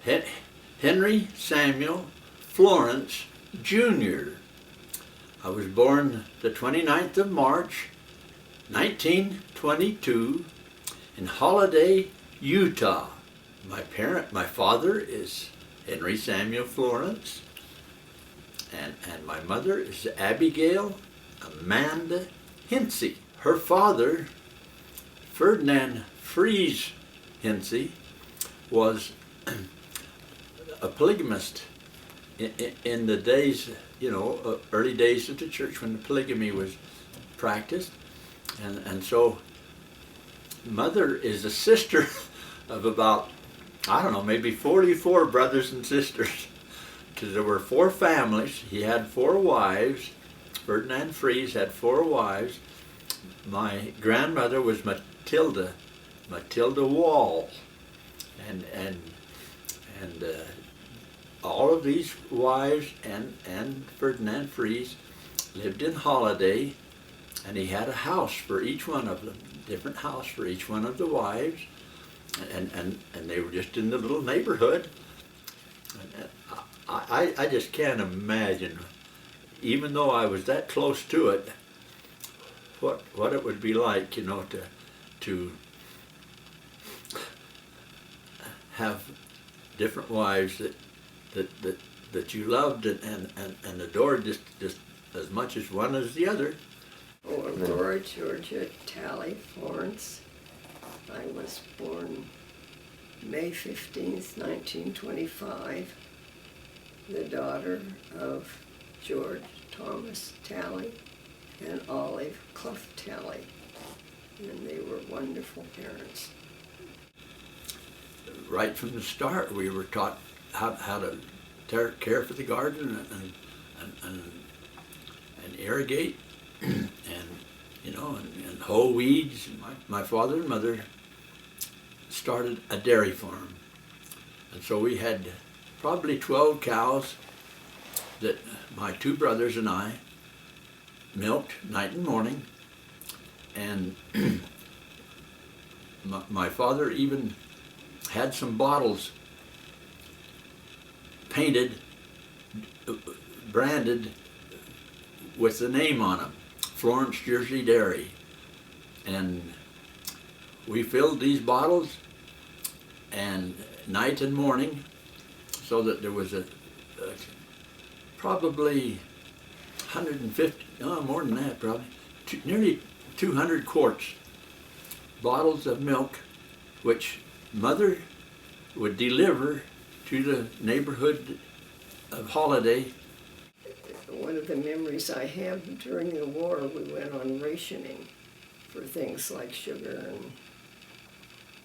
Henry Samuel Florence, Jr. I was born the 29th of March, 1922, in Holiday, Utah. My father is Henry Samuel Florence, and my mother is Abigail Amanda Hinsey. Her father, Ferdinand Fries Hinsey, was a polygamist in the days, early days of the church when the polygamy was practiced. And so mother is a sister of about, I don't know, maybe 44 brothers and sisters, because there were 4 families. He had 4 wives. Ferdinand Fries had 4 wives. My grandmother was Matilda Wall, and all of these wives and Ferdinand Fries lived in Holiday, and he had a house for each one of them, different house for each one of the wives, and they were just in the little neighborhood. And I just can't imagine, even though I was that close to it, what it would be like, to have different wives that you loved and adored just as much as one as the other. Aurora, Georgia, Tally, Florence. I was born May 15th, 1925, the daughter of George Thomas Tally and Olive Clough Tally, and they were wonderful parents. Right from the start, we were taught how to care for the garden and irrigate and hoe weeds. My father and mother started a dairy farm, and so we had probably 12 cows that my 2 brothers and I milked night and morning. And my father even had some bottles painted, branded with the name on them, Florence Jersey Dairy. And we filled these bottles and night and morning, so that there was probably 150, more than that probably, nearly 200 quarts, bottles of milk, which mother would deliver to the neighborhood of Holiday. One of the memories I have during the war, we went on rationing for things like sugar and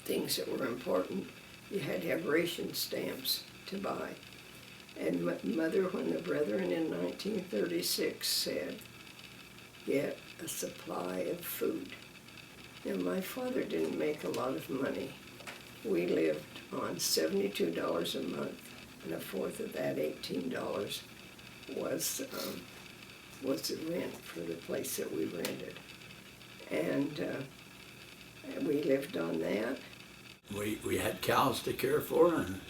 things that were important. You had to have ration stamps to buy. And mother, when the brethren in 1936 said, get a supply of food. Now, my father didn't make a lot of money. We lived on $72 a month, and a fourth of that, $18, was the rent for the place that we rented. And we lived on that. We had cows to care for, and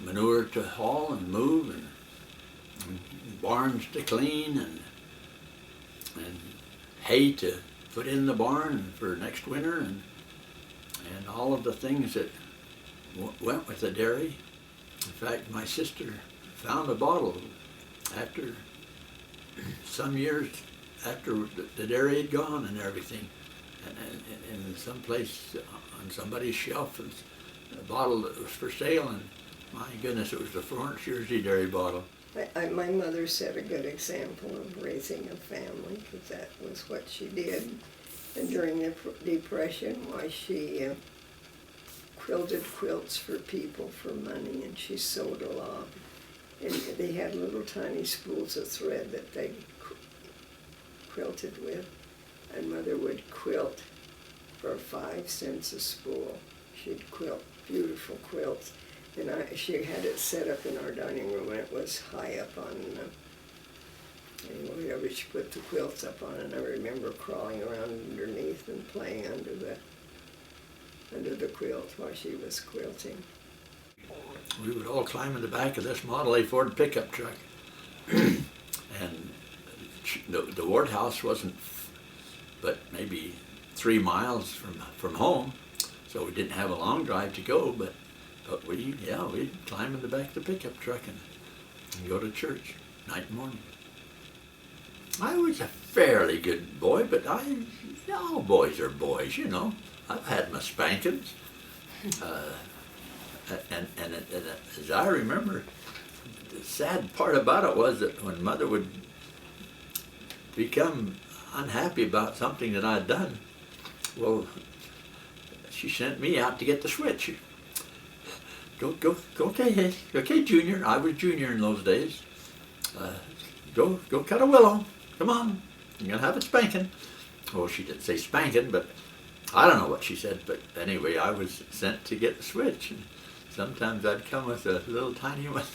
manure to haul and move, and barns to clean, and hay to put in the barn for next winter, and all of the things that went with the dairy. In fact, my sister found a bottle after some years after the dairy had gone and everything, and in some place on somebody's shelf was a bottle that was for sale, and my goodness, it was the Florence Jersey Dairy bottle. My mother set a good example of raising a family, because that was what she did. And during the Depression, why she quilted quilts for people for money, and she sewed a lot. And they had little tiny spools of thread that they quilted with, and mother would quilt for 5 cents a spool. She'd quilt beautiful quilts. And she had it set up in our dining room, and it was high up on, whatever she put the quilts up on, and I remember crawling around underneath and playing under the quilt while she was quilting. we would all climb in the back of this Model A Ford pickup truck. And the Ward house wasn't but maybe 3 miles from home, so we didn't have a long drive to go, but we'd climb in the back of the pickup truck and go to church night and morning. I was a fairly good boy, but all boys are boys, you know. I've had my spankings. And as I remember, the sad part about it was that when Mother would become unhappy about something that I'd done, well, she sent me out to get the switch. Okay, Junior. I was Junior in those days. Go cut a willow. Come on, you're gonna have a spanking. Well, she didn't say spanking, but I don't know what she said. But anyway, I was sent to get the switch, and sometimes I'd come with a little tiny one,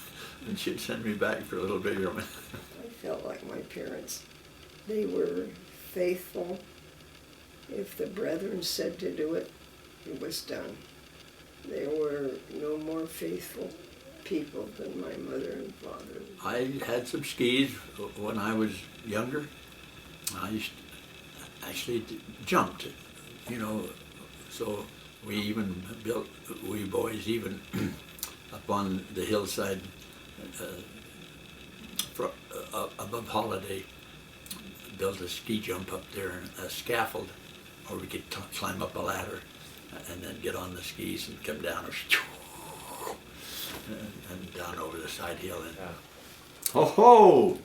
and she'd send me back for a little bigger one. I felt like my parents. They were faithful. If the brethren said to do it, it was done. They were no more faithful people than my mother and father. I had some skis when I was younger. I actually jumped, you know, so we boys even up on the hillside above Holiday built a ski jump up there and a scaffold, or we could climb up a ladder and then get on the skis and come down and down over the side hill. And ho!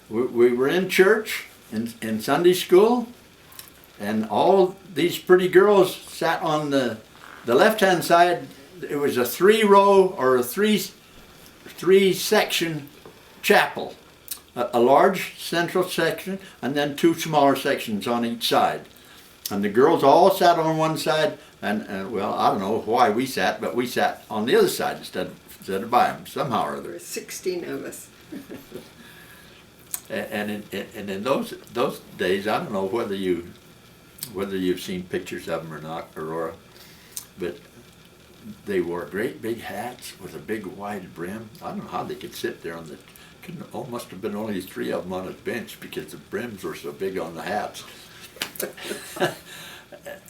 We were in church in Sunday school, and all these pretty girls sat on the left-hand side. It was a 3-row or a three-section chapel. A large central section and then 2 smaller sections on each side. And the girls all sat on one side, and well, I don't know why we sat, but we sat on the other side instead of by them, somehow or other. There were 16 of us. And in those days, I don't know whether you've seen pictures of them or not, Aurora, but they wore great big hats with a big wide brim. I don't know how they could sit there on the. Must have been only 3 of them on a bench because the brims were so big on the hats.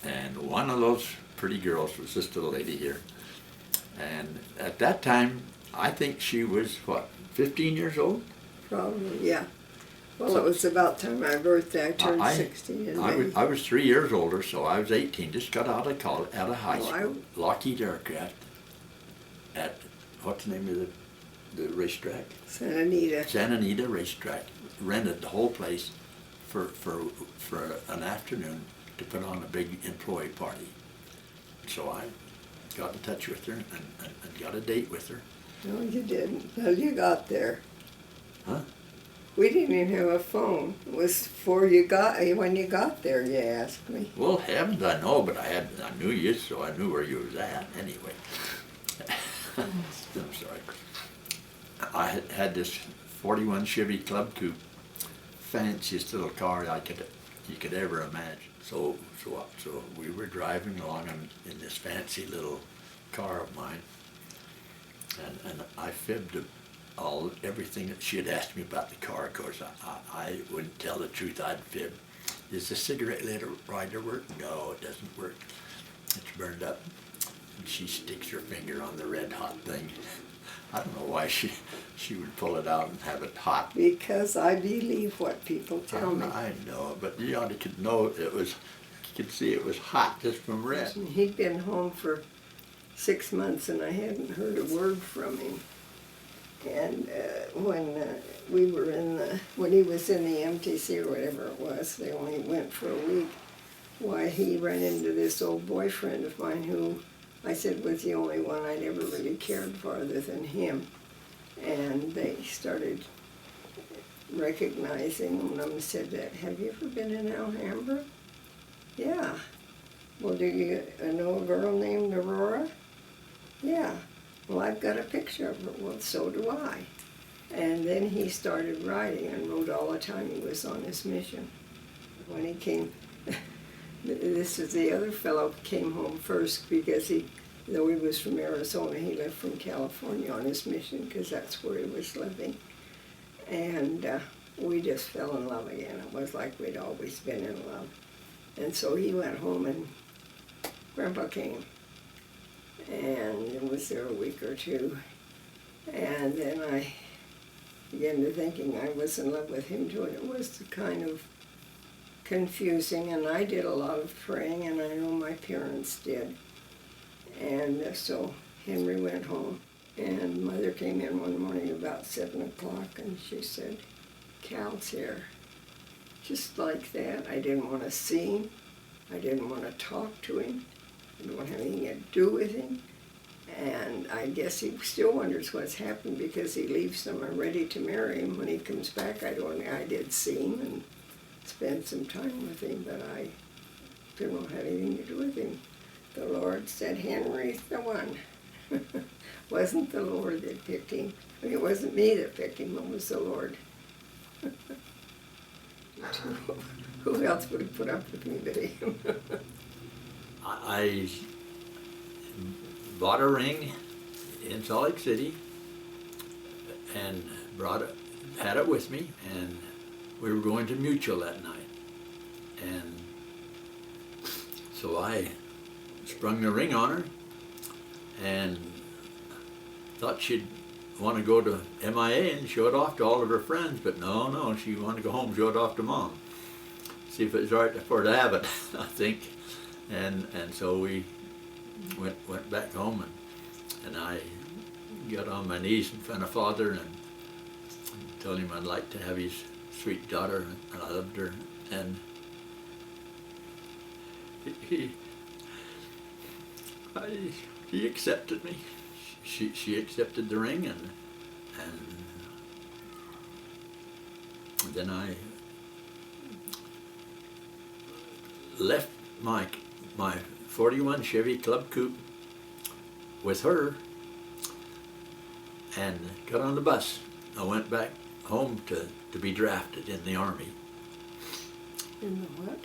And one of those pretty girls was this little lady here. And at that time, I think she was, 15 years old? Probably, yeah. Well, it was about time my birthday. I turned 16 in May. I was 3 years older, so I was 18. Just got out of college, out of high school. Lockheed Aircraft at, what's the name of the racetrack? Santa Anita. Santa Anita racetrack. Rented the whole place for an afternoon to put on a big employee party. So I got in touch with her and got a date with her. No, you didn't. Until you got there. Huh? We didn't even have a phone. It was when you got there, you asked me. Well, heavens, I know, but I knew you, so I knew where you was at anyway. I'm sorry. I had this 41 Chevy Club Coupe, fanciest little car you could ever imagine. So we were driving along in this fancy little car of mine, and I fibbed everything that she had asked me about the car. Of course, I wouldn't tell the truth. I'd fib. Does the cigarette lighter work? No, it doesn't work. It's burned up. And she sticks her finger on the red hot thing. I don't know why she would pull it out and have it hot. Because I believe what people tell me. I know, but you ought to know it was. You could see it was hot just from red. He'd been home for 6 months, and I hadn't heard a word from him. And when he was in the MTC or whatever it was, they only went for a week. Why, he ran into this old boyfriend of mine who I said was the only one I'd ever really cared for other than him. And they started recognizing him, and said, "Have you ever been in Alhambra?" "Yeah." "Well, do you know a girl named Aurora?" "Yeah." "Well, I've got a picture of her." "Well, so do I." And then he started writing and wrote all the time he was on his mission. When he came, this is the other fellow came home first because he though he was from Arizona, he left from California on his mission because that's where he was living. And we just fell in love again. It was like we'd always been in love. And so he went home and Grandpa came and was there a week or two. And then I began to thinking I was in love with him too, and it was kind of confusing, and I did a lot of praying, and I know my parents did. And so Henry went home, and Mother came in one morning about 7 o'clock, and she said, "Cal's here." Just like that. I didn't want to see him. I didn't want to talk to him. I didn't want to have anything to do with him. And I guess he still wonders what's happened because he leaves them. I'm ready to marry him. When he comes back, I did see him and spend some time with him, but I didn't have anything to do with him. The Lord said, "Henry's the one." Wasn't the Lord that picked him. I mean, it wasn't me that picked him, it was the Lord. Who else would have put up with me but him? I bought a ring in Salt Lake City and had it with me, and we were going to Mutual that night. And so I sprung the ring on her and thought she'd want to go to MIA and show it off to all of her friends, but no, she wanted to go home and show it off to Mom. See if it was all right for her to have it, I think. And so we went back home, and I got on my knees in front of Father and told him I'd like to have his sweet daughter, and I loved her. And he accepted me. She accepted the ring, and then I left my 41 Chevy Club Coupe with her and got on the bus. I went back home to be drafted in the Army. In the what?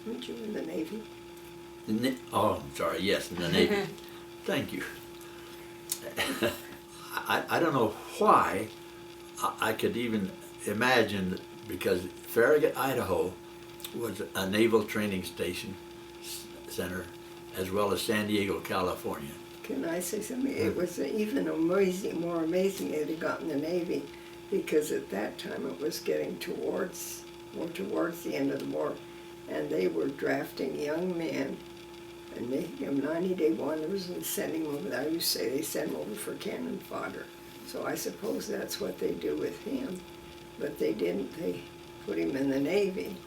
Weren't you in the Navy? Oh, I'm sorry, yes, in the Navy. Thank you. I don't know why I could even imagine, because Farragut, Idaho was a naval training center, as well as San Diego, California. Can I say something? It was even more amazing that he got in the Navy, because at that time it was getting towards the end of the war, and they were drafting young men and making them 90-day wonders and sending them over. I used to say they send them over for cannon fodder. So I suppose that's what they do with him. But they didn't. They put him in the Navy.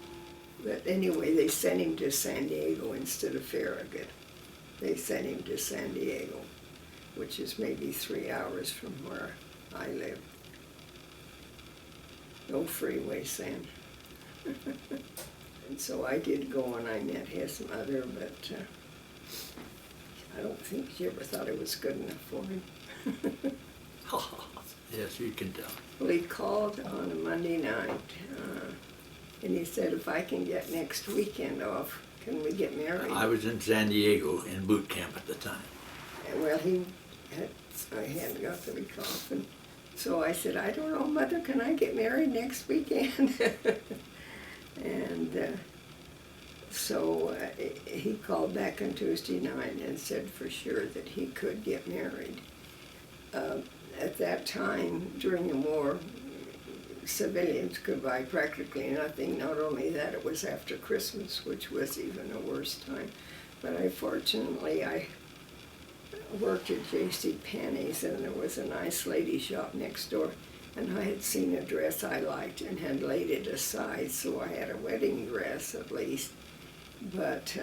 But anyway, they sent him to San Diego instead of Farragut. They sent him to San Diego, which is maybe 3 hours from where I live. No freeway, Sam. And so I did go, and I met his mother, but I don't think she ever thought it was good enough for him. Yes, you can tell. Well, he called on a Monday night, and he said, "If I can get next weekend off, can we get married?" I was in San Diego in boot camp at the time. Well, I hadn't got the week off, and so I said, "I don't know, Mother, can I get married next weekend?" And so he called back on Tuesday night and said for sure that he could get married. At that time, during the war, civilians could buy practically nothing. Not only that, it was after Christmas, which was even a worse time. But fortunately, I worked at J.C. Penney's, and there was a nice lady shop next door. And I had seen a dress I liked and had laid it aside, so I had a wedding dress at least. But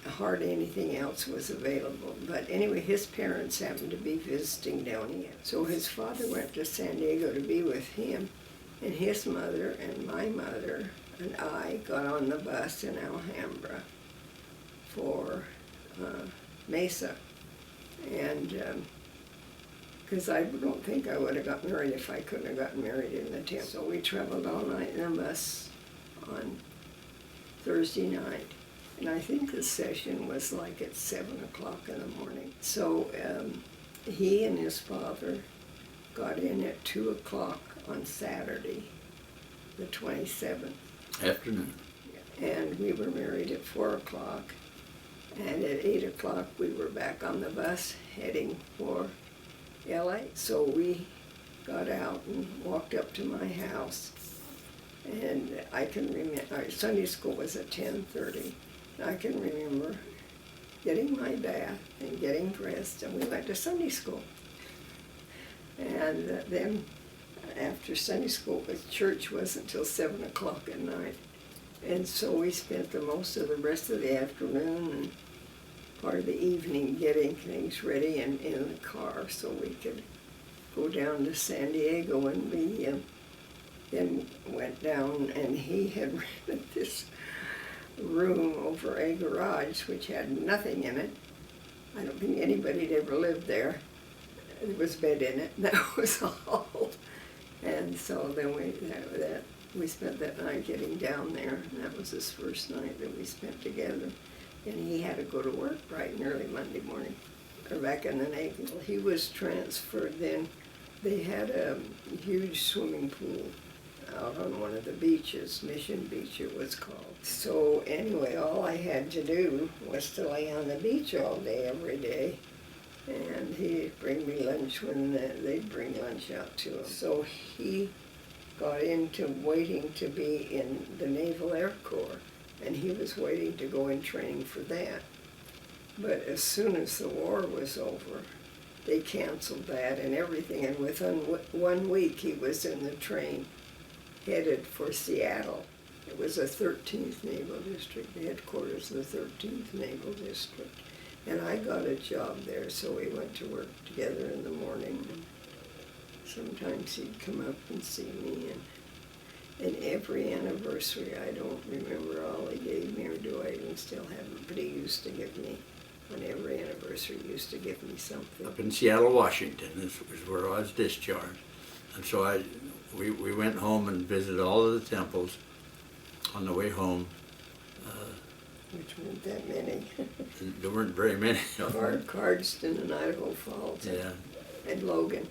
hardly anything else was available. But anyway, his parents happened to be visiting down here. So his father went to San Diego to be with him, and his mother and my mother and I got on the bus in Alhambra for Mesa. And because I don't think I would have got married if I couldn't have gotten married in the tent. So we traveled all night in the bus on Thursday night And I think the session was like at 7 o'clock in the morning. So he and his father got in at 2 o'clock on Saturday, the 27th. Afternoon. And we were married at 4 o'clock. And at 8 o'clock we were back on the bus heading for LA. So we got out and walked up to my house. And I can remember, our Sunday school was at 10:30. I can remember getting my bath and getting dressed, and we went to Sunday school. And then after Sunday school, but church wasn't until 7 o'clock at night. And so we spent the most of the rest of the afternoon and part of the evening getting things ready and in the car so we could go down to San Diego. And we then went down, and he had rented this room over a garage which had nothing in it. I don't think anybody had ever lived there. There was a bed in it, and that was all. And so then we spent that night getting down there, and that was his first night that we spent together. And he had to go to work bright and early Monday morning, or back in the Navy. He was transferred then. They had a huge swimming pool out on one of the beaches, Mission Beach it was called. So anyway, all I had to do was to lay on the beach all day, every day. And he'd bring me lunch when they'd bring lunch out to him. So he got into waiting to be in the Naval Air Corps, and he was waiting to go in training for that. But as soon as the war was over, they canceled that and everything, and within 1 week he was in the train headed for Seattle. It was a 13th Naval District, the headquarters of the 13th Naval District. And I got a job there, so we went to work together in the morning. And sometimes he'd come up and see me. And every anniversary, I don't remember all he gave me, or do I even still have it, but he used to give me, on every anniversary, he used to give me something. Up in Seattle, Washington, this was where I was discharged. And so we went home and visited all of the temples on the way home. Which weren't that many. There weren't very many of them. Cardston and Idaho Falls. Yeah. And Logan.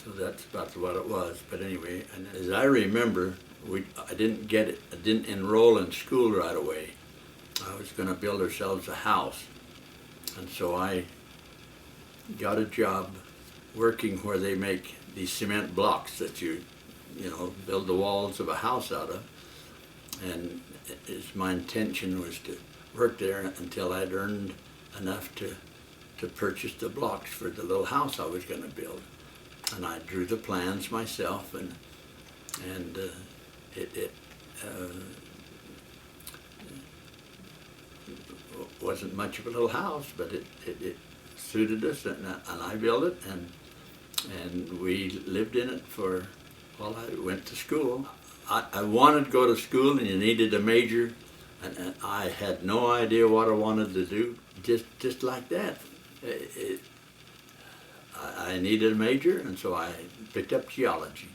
So that's about what it was. But anyway, and as I remember, I didn't enroll in school right away. I was going to build ourselves a house. And so I got a job working where they make these cement blocks that you build the walls of a house out of. And my intention was to work there until I'd earned enough to purchase the blocks for the little house I was going to build. And I drew the plans myself, and it wasn't much of a little house, but it suited us, and I built it, and we lived in it while I went to school. I wanted to go to school, and you needed a major, and I had no idea what I wanted to do. Just like that, I needed a major, and so I picked up geology.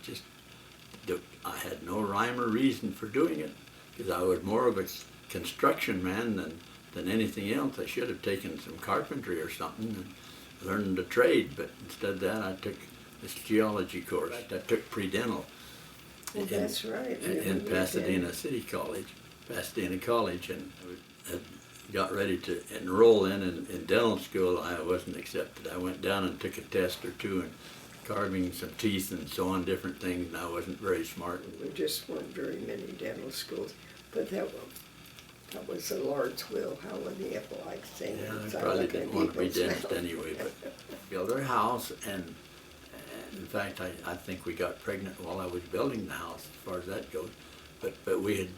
I had no rhyme or reason for doing it, because I was more of a construction man than anything else. I should have taken some carpentry or something and learned a trade, but instead of that, I took this geology course. I took pre-dental. Well, that's right. In Pasadena College, and I got ready to enroll in dental school. I wasn't accepted. I went down and took a test or two, and carving some teeth and so on, different things, and I wasn't very smart. There just weren't very many dental schools, but that was the Lord's will. How would he ever like saying it? Yeah, I probably didn't want to be dentist anyway, but built our house, and in fact, I think we got pregnant while I was building the house, as far as that goes. But we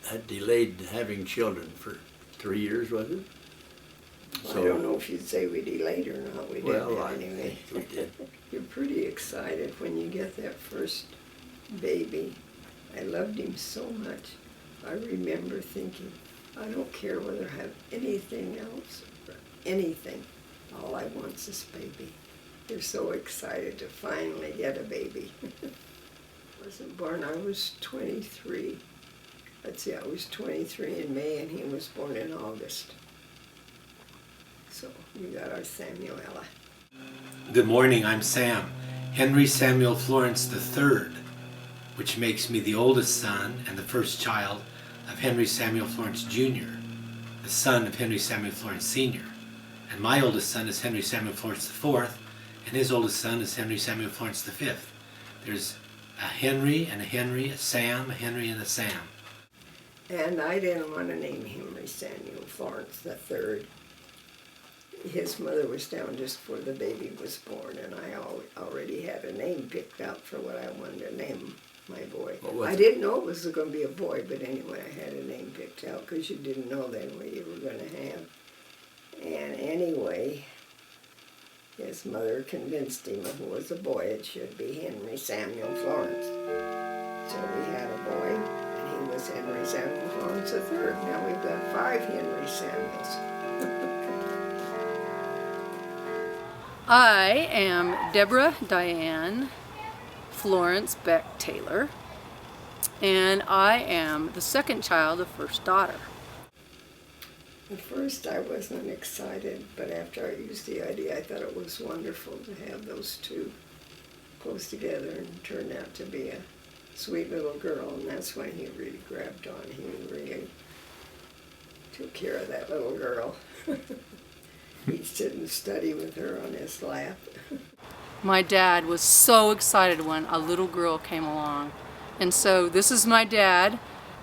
had delayed having children for 3 years, was it? So, I don't know if you'd say we delayed or not. We did anyway. We did. You're pretty excited when you get that first baby. I loved him so much. I remember thinking, I don't care whether I have anything else or anything. All I want's this baby. You're so excited to finally get a baby. I wasn't born, I was 23 let's see, I was 23 in May and he was born in August. So we got our Samuela. Good morning, I'm Sam, Henry Samuel Florence III, which makes me the oldest son and the first child of Henry Samuel Florence Jr., the son of Henry Samuel Florence Sr. And my oldest son is Henry Samuel Florence IV, and his oldest son is Henry Samuel Florence V. There's a Henry and a Henry, a Sam, a Henry and a Sam. And I didn't want to name Henry Samuel Florence III. His mother was down just before the baby was born, and I already had a name picked out for what I wanted to name my boy. I didn't know it was going to be a boy, but anyway, I had a name picked out because you didn't know then what you were going to have. And anyway, his mother convinced him if it was a boy, it should be Henry Samuel Florence. So we had a boy, and he was Henry Samuel Florence III. Now we've got 5 Henry Samuels. I am Deborah Diane Florence Beck Taylor, and I am the second child of first daughter. At first I wasn't excited, but after I used the idea, I thought it was wonderful to have those two close together, and turned out to be a sweet little girl, and that's when he really grabbed on. He really took care of that little girl. He'd sit and study with her on his lap. My dad was so excited when a little girl came along. And so this is my dad,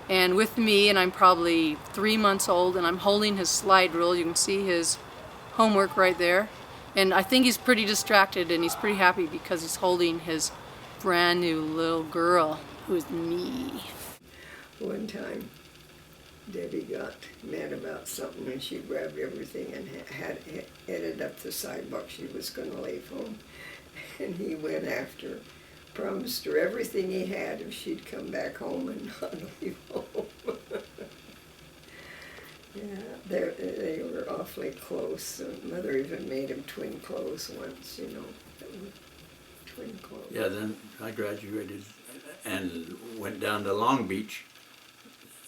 and with me, and I'm probably 3 months old, and I'm holding his slide rule. You can see his homework right there. And I think he's pretty distracted, and he's pretty happy because he's holding his brand new little girl, who's me. One time, Debbie got mad about something, and she grabbed everything and headed up the sidewalk. She was going to leave home, and he went after her, promised her everything he had if she'd come back home and not leave home. Yeah, they were awfully close. Mother even made him twin clothes once, you know, twin clothes. Yeah, then I graduated and went down to Long Beach.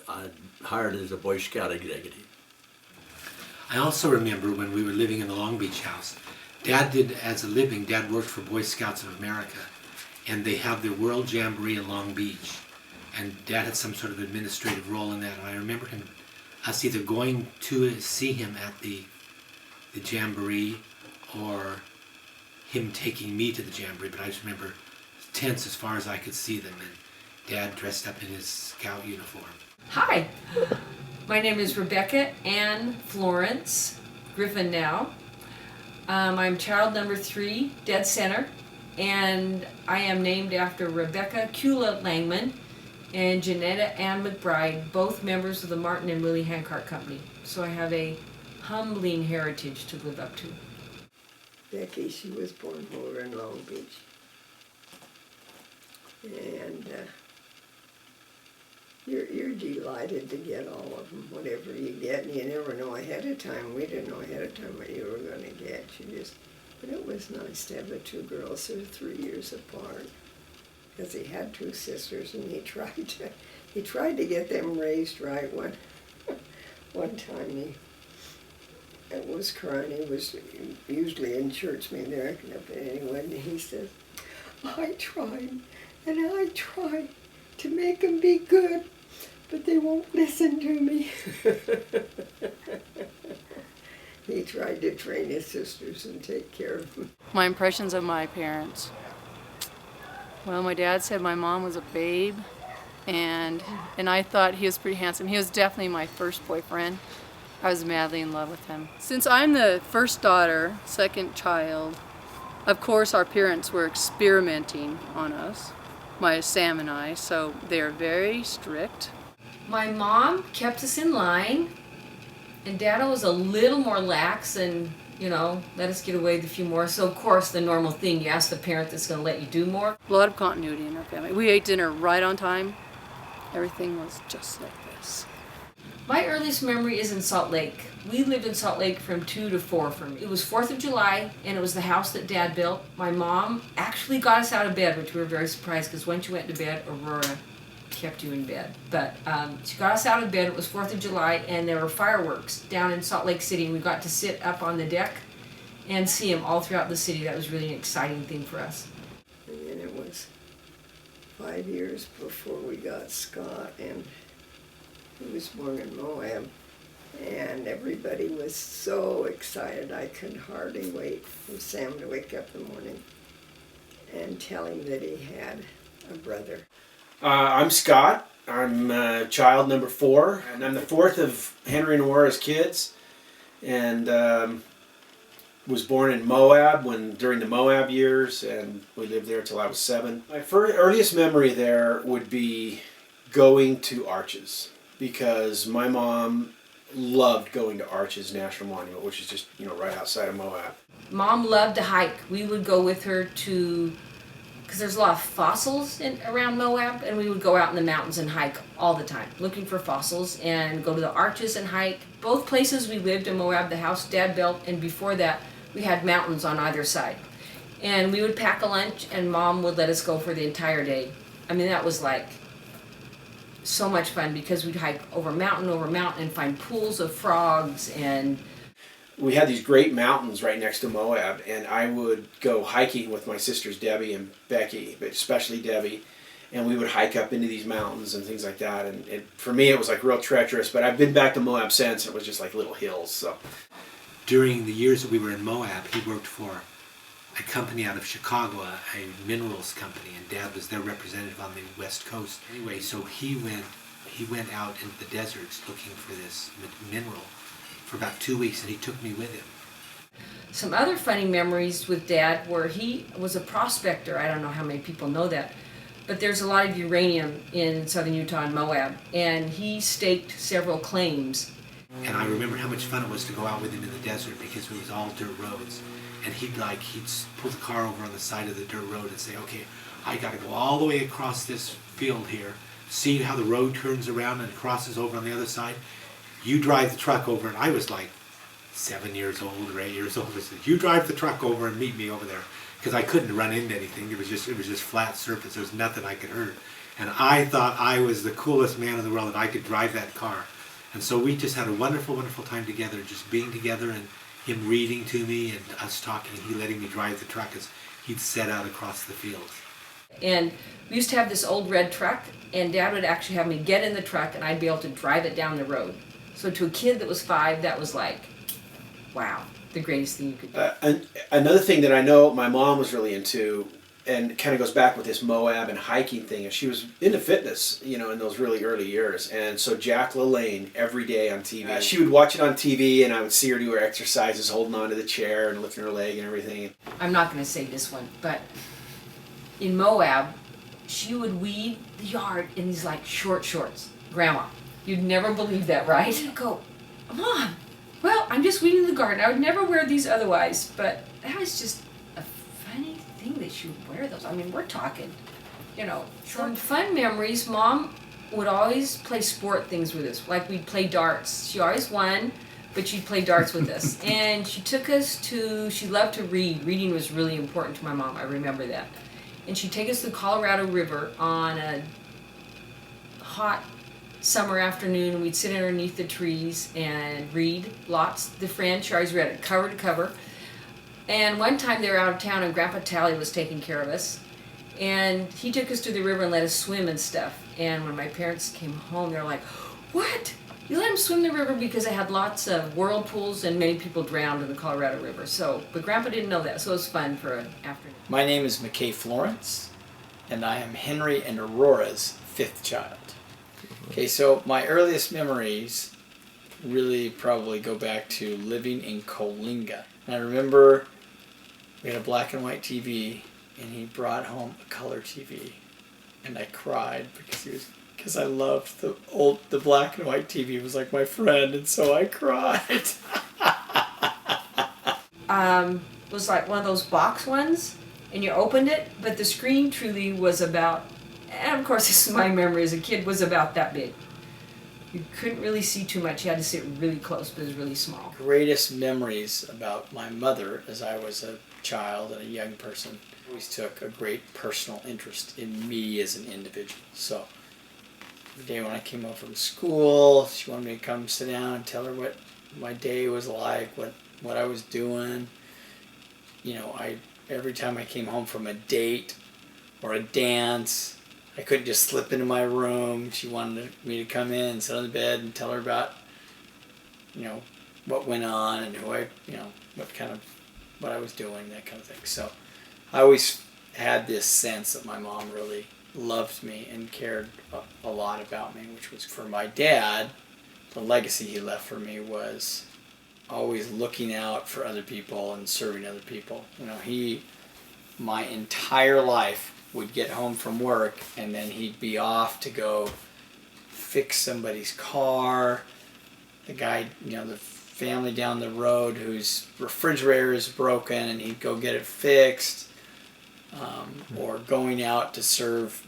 I hired as a Boy Scout executive. I also remember when we were living in the Long Beach house, Dad did, as a living, Dad worked for Boy Scouts of America, and they have their World Jamboree in Long Beach, and Dad had some sort of administrative role in that, and I remember us either going to see him at the Jamboree or him taking me to the Jamboree, but I just remember tents as far as I could see them, and Dad dressed up in his scout uniform. Hi, my name is Rebecca Ann Florence Griffin now. I'm child number 3, dead center, and I am named after Rebecca Kula Langman and Janetta Ann McBride, both members of the Martin and Willie Handcart Company. So I have a humbling heritage to live up to. Becky, she was born over in Long Beach. And you're delighted to get all of them, whatever you get, and you never know ahead of time. We didn't know ahead of time what you were going to get. But it was nice to have the 2 girls. They're 3 years apart, because he had 2 sisters, and he tried to get them raised right. One time he was crying. He was usually in church, maybe they're acting up anyway, and he said, "I tried, and I tried to make them be good, but they won't listen to me." He tried to train his sisters and take care of them. My impressions of my parents. Well, my dad said my mom was a babe, and I thought he was pretty handsome. He was definitely my first boyfriend. I was madly in love with him. Since I'm the first daughter, second child, of course our parents were experimenting on us, my Sam and I, so they're very strict. My mom kept us in line, and Dado was a little more lax and, let us get away with a few more. So, of course, the normal thing, you ask the parent that's going to let you do more. A lot of continuity in our family. We ate dinner right on time. Everything was just like this. My earliest memory is in Salt Lake. We lived in Salt Lake from 2 to 4 for me. It was 4th of July, and it was the house that Dad built. My mom actually got us out of bed, which we were very surprised, because when she went to bed, Aurora kept you in bed. But she got us out of bed. It was 4th of July, and there were fireworks down in Salt Lake City. And we got to sit up on the deck and see them all throughout the city. That was really an exciting thing for us. And then it was 5 years before we got Scott, and he was born in Moab. And everybody was so excited. I could hardly wait for Sam to wake up in the morning and tell him that he had a brother. I'm Scott. I'm child number 4, and I'm the 4th of Henry and Aurora's kids, and was born in Moab during the Moab years, and we lived there till I was 7. My earliest memory there would be going to Arches, because my mom loved going to Arches National Monument, which is just right outside of Moab. Mom loved to hike. We would go with her to, because there's a lot of fossils around Moab, and we would go out in the mountains and hike all the time, looking for fossils, and go to the Arches and hike. Both places we lived in Moab, the house Dad built, and before that we had mountains on either side. And we would pack a lunch, and Mom would let us go for the entire day. I mean, that was like so much fun, because we'd hike over mountain and find pools of frogs. And we had these great mountains right next to Moab, and I would go hiking with my sisters Debbie and Becky, but especially Debbie, and we would hike up into these mountains and things like that. And for me it was like real treacherous, but I've been back to Moab since. It was just like little hills. So During the years that we were in Moab, he worked for a company out of Chicago, a minerals company, and Dad was their representative on the West Coast. Anyway, so he went out into the deserts looking for this mineral for about 2 weeks, and he took me with him. some other funny memories with Dad were he was a prospector. I don't know how many people know that, but there's a lot of uranium in southern Utah and Moab, and he staked several claims. And I remember how much fun it was to go out with him in the desert, because it was all dirt roads. And he'd pull the car over on the side of the dirt road and say, okay, I got to go all the way across this field here, see how the road turns around and crosses over on the other side. You drive the truck over. And I was like 7 years old or 8 years old. I said, you drive the truck over and meet me over there, because I couldn't run into anything. It was just flat surface. There was nothing I could hurt. And I thought I was the coolest man in the world, that I could drive that car. And so we just had a wonderful, wonderful time together, just being together, and him reading to me and us talking, and he letting me drive the truck as he'd set out across the fields. And we used to have this old red truck, and Dad would actually have me get in the truck, and I'd be able to drive it down the road. So to a kid that was 5, that was like, wow, the greatest thing you could do. And another thing that I know my mom was really into, and kind of goes back with this Moab and hiking thing, and she was into fitness, in those really early years. And so Jack LaLanne, every day on TV, she would watch it on TV, and I would see her do her exercises, holding onto the chair and lifting her leg and everything. I'm not going to say this one, but in Moab, she would weed the yard in these like short shorts. Grandma, you'd never believe that, right? You'd go, Mom, well, I'm just weeding the garden. I would never wear these otherwise, but that was just a funny thing that she would wear those. I mean, we're talking, some fun memories. Mom would always play sport things with us. Like we'd play darts. She always won, but she'd play darts with us. And she took us she loved to read. Reading was really important to my mom. I remember that. And she'd take us to the Colorado River on a hot summer afternoon, and we'd sit underneath the trees and read lots. The French, I always read it cover to cover. And one time they were out of town, and Grandpa Tally was taking care of us. And he took us to the river and let us swim and stuff. And when my parents came home, they were like, what? You let him swim the river? Because it had lots of whirlpools and many people drowned in the Colorado River. But Grandpa didn't know that, so it was fun for an afternoon. My name is Henry Florence, and I am Henry and Aurora's 5th child. Okay, so my earliest memories really probably go back to living in Coalinga. And I remember we had a black and white TV, and he brought home a color TV, and I cried because I loved the black and white TV. It was like my friend, and so I cried. It was like one of those box ones, and you opened it, but the screen truly was about, and of course this is my memory as a kid, was about that big. You couldn't really see too much. You had to sit really close, but it was really small. Greatest memories about my mother as I was a child and a young person always took a great personal interest in me as an individual. So the day when I came home from school. She wanted me to come sit down and tell her what my day was like, what I was doing. You know, every time I came home from a date or a dance, I couldn't just slip into my room. She wanted me to come in and sit on the bed and tell her about, you know, what went on and who I, you know, what I was doing, that kind of thing. So I always had this sense that my mom really loved me and cared a lot about me, which was, for my dad, the legacy he left for me was always looking out for other people and serving other people. You know, my entire life would get home from work and then he'd be off to go fix somebody's car. The guy, you know, the family down the road whose refrigerator is broken and he'd go get it fixed. Or going out to serve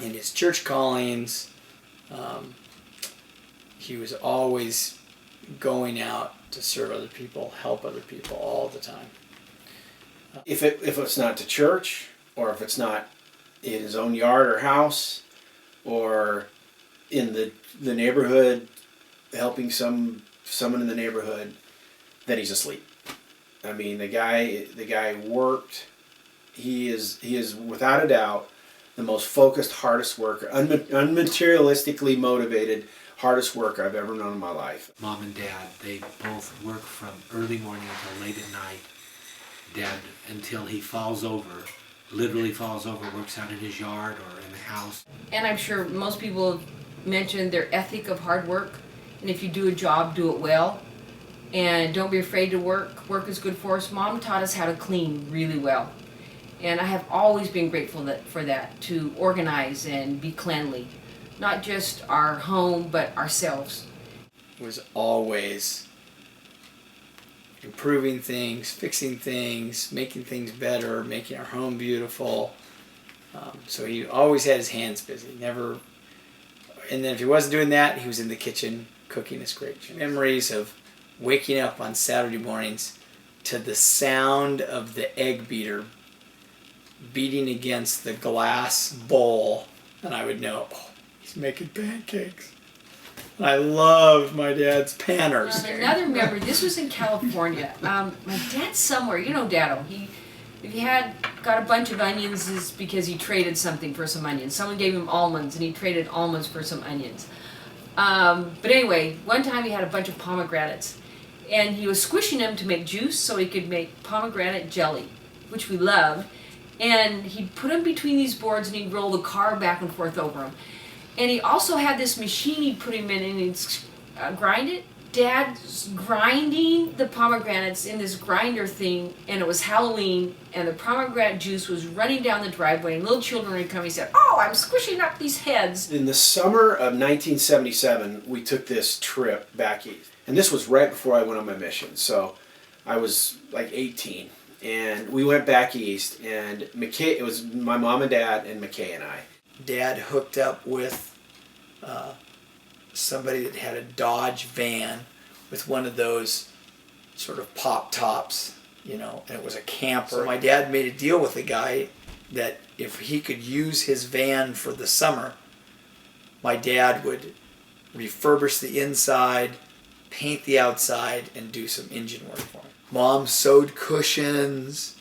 in his church callings. He was always going out to serve other people, help other people all the time. If it's not to church, or if it's not in his own yard or house, or in the neighborhood, helping someone in the neighborhood, then he's asleep. I mean, the guy worked. He is without a doubt the most focused, hardest worker, unmaterialistically motivated, hardest worker I've ever known in my life. Mom and Dad, they both work from early morning until late at night. Dad, until he falls over, literally falls over, works out in his yard or in the house. And I'm sure most people have mentioned their ethic of hard work. And if you do a job, do it well. And don't be afraid to work. Work is good for us. Mom taught us how to clean really well. And I have always been grateful for that, to organize and be cleanly. Not just our home, but ourselves. It was always improving things, fixing things, making things better, making our home beautiful. So he always had his hands busy. Never. And then if he wasn't doing that, he was in the kitchen cooking his great memories of waking up on Saturday mornings to the sound of the egg beater beating against the glass bowl, and I would know, oh, he's making pancakes. And I loved my dad's panners. Another memory, this was in California. My dad's somewhere, you know Dado. If he got a bunch of onions, is because he traded something for some onions. Someone gave him almonds, and he traded almonds for some onions. But anyway, one time he had a bunch of pomegranates, and he was squishing them to make juice so he could make pomegranate jelly, which we loved. And he'd put them between these boards and he'd roll the car back and forth over them. And he also had this machine he'd put him in and he'd grind it. Dad's grinding the pomegranates in this grinder thing, and it was Halloween, and the pomegranate juice was running down the driveway, and little children would come. He said, "Oh, I'm squishing up these heads." In the summer of 1977, we took this trip back east. And this was right before I went on my mission. So I was like 18. And we went back east, and McKay, it was my mom and dad and McKay and I. Dad hooked up with somebody that had a Dodge van with one of those sort of pop tops, you know, and it was a camper. So my dad made a deal with the guy that if he could use his van for the summer, my dad would refurbish the inside, paint the outside, and do some engine work for him. Mom sewed cushions.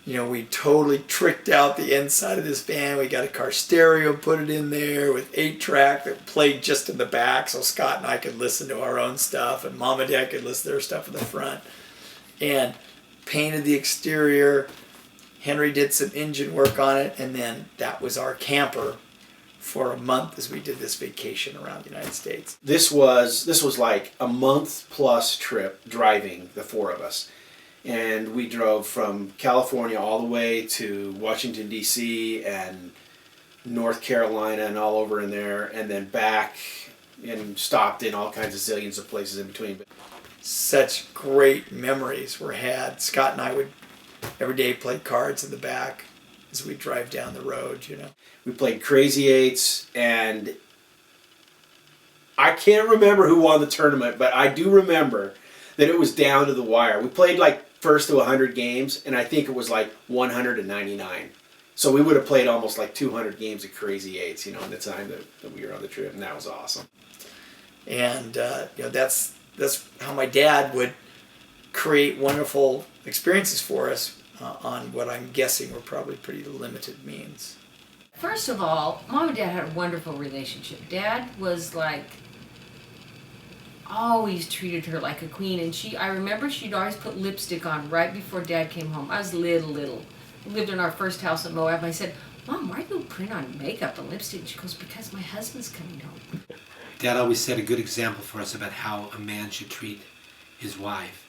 You know, we totally tricked out the inside of this van. We got a car stereo, put it in there with 8-track that played just in the back so Scott and I could listen to our own stuff and Mom and Dad could listen to their stuff in the front. And painted the exterior. Henry did some engine work on it, and then that was our camper for a month as we did this vacation around the United States. This was like a month plus trip driving, the four of us. And we drove from California all the way to Washington, D.C. and North Carolina and all over in there, and then back and stopped in all kinds of zillions of places in between. Such great memories were had. Scott and I would every day play cards in the back as we drive down the road, you know. We played Crazy Eights, and I can't remember who won the tournament, but I do remember that it was down to the wire. We played like first to 100 games, and I think it was like 199. So we would have played almost like 200 games of Crazy Eights, you know, in the time that we were on the trip, and that was awesome. And you know, that's how my dad would create wonderful experiences for us on what I'm guessing were probably pretty limited means. First of all, Mom and Dad had a wonderful relationship. Dad was like, always treated her like a queen, and I remember she'd always put lipstick on right before Dad came home. I was little. We lived in our first house in Moab. I said, Mom, why do you put on makeup and lipstick? She goes, because my husband's coming home. Dad always set a good example for us about how a man should treat his wife.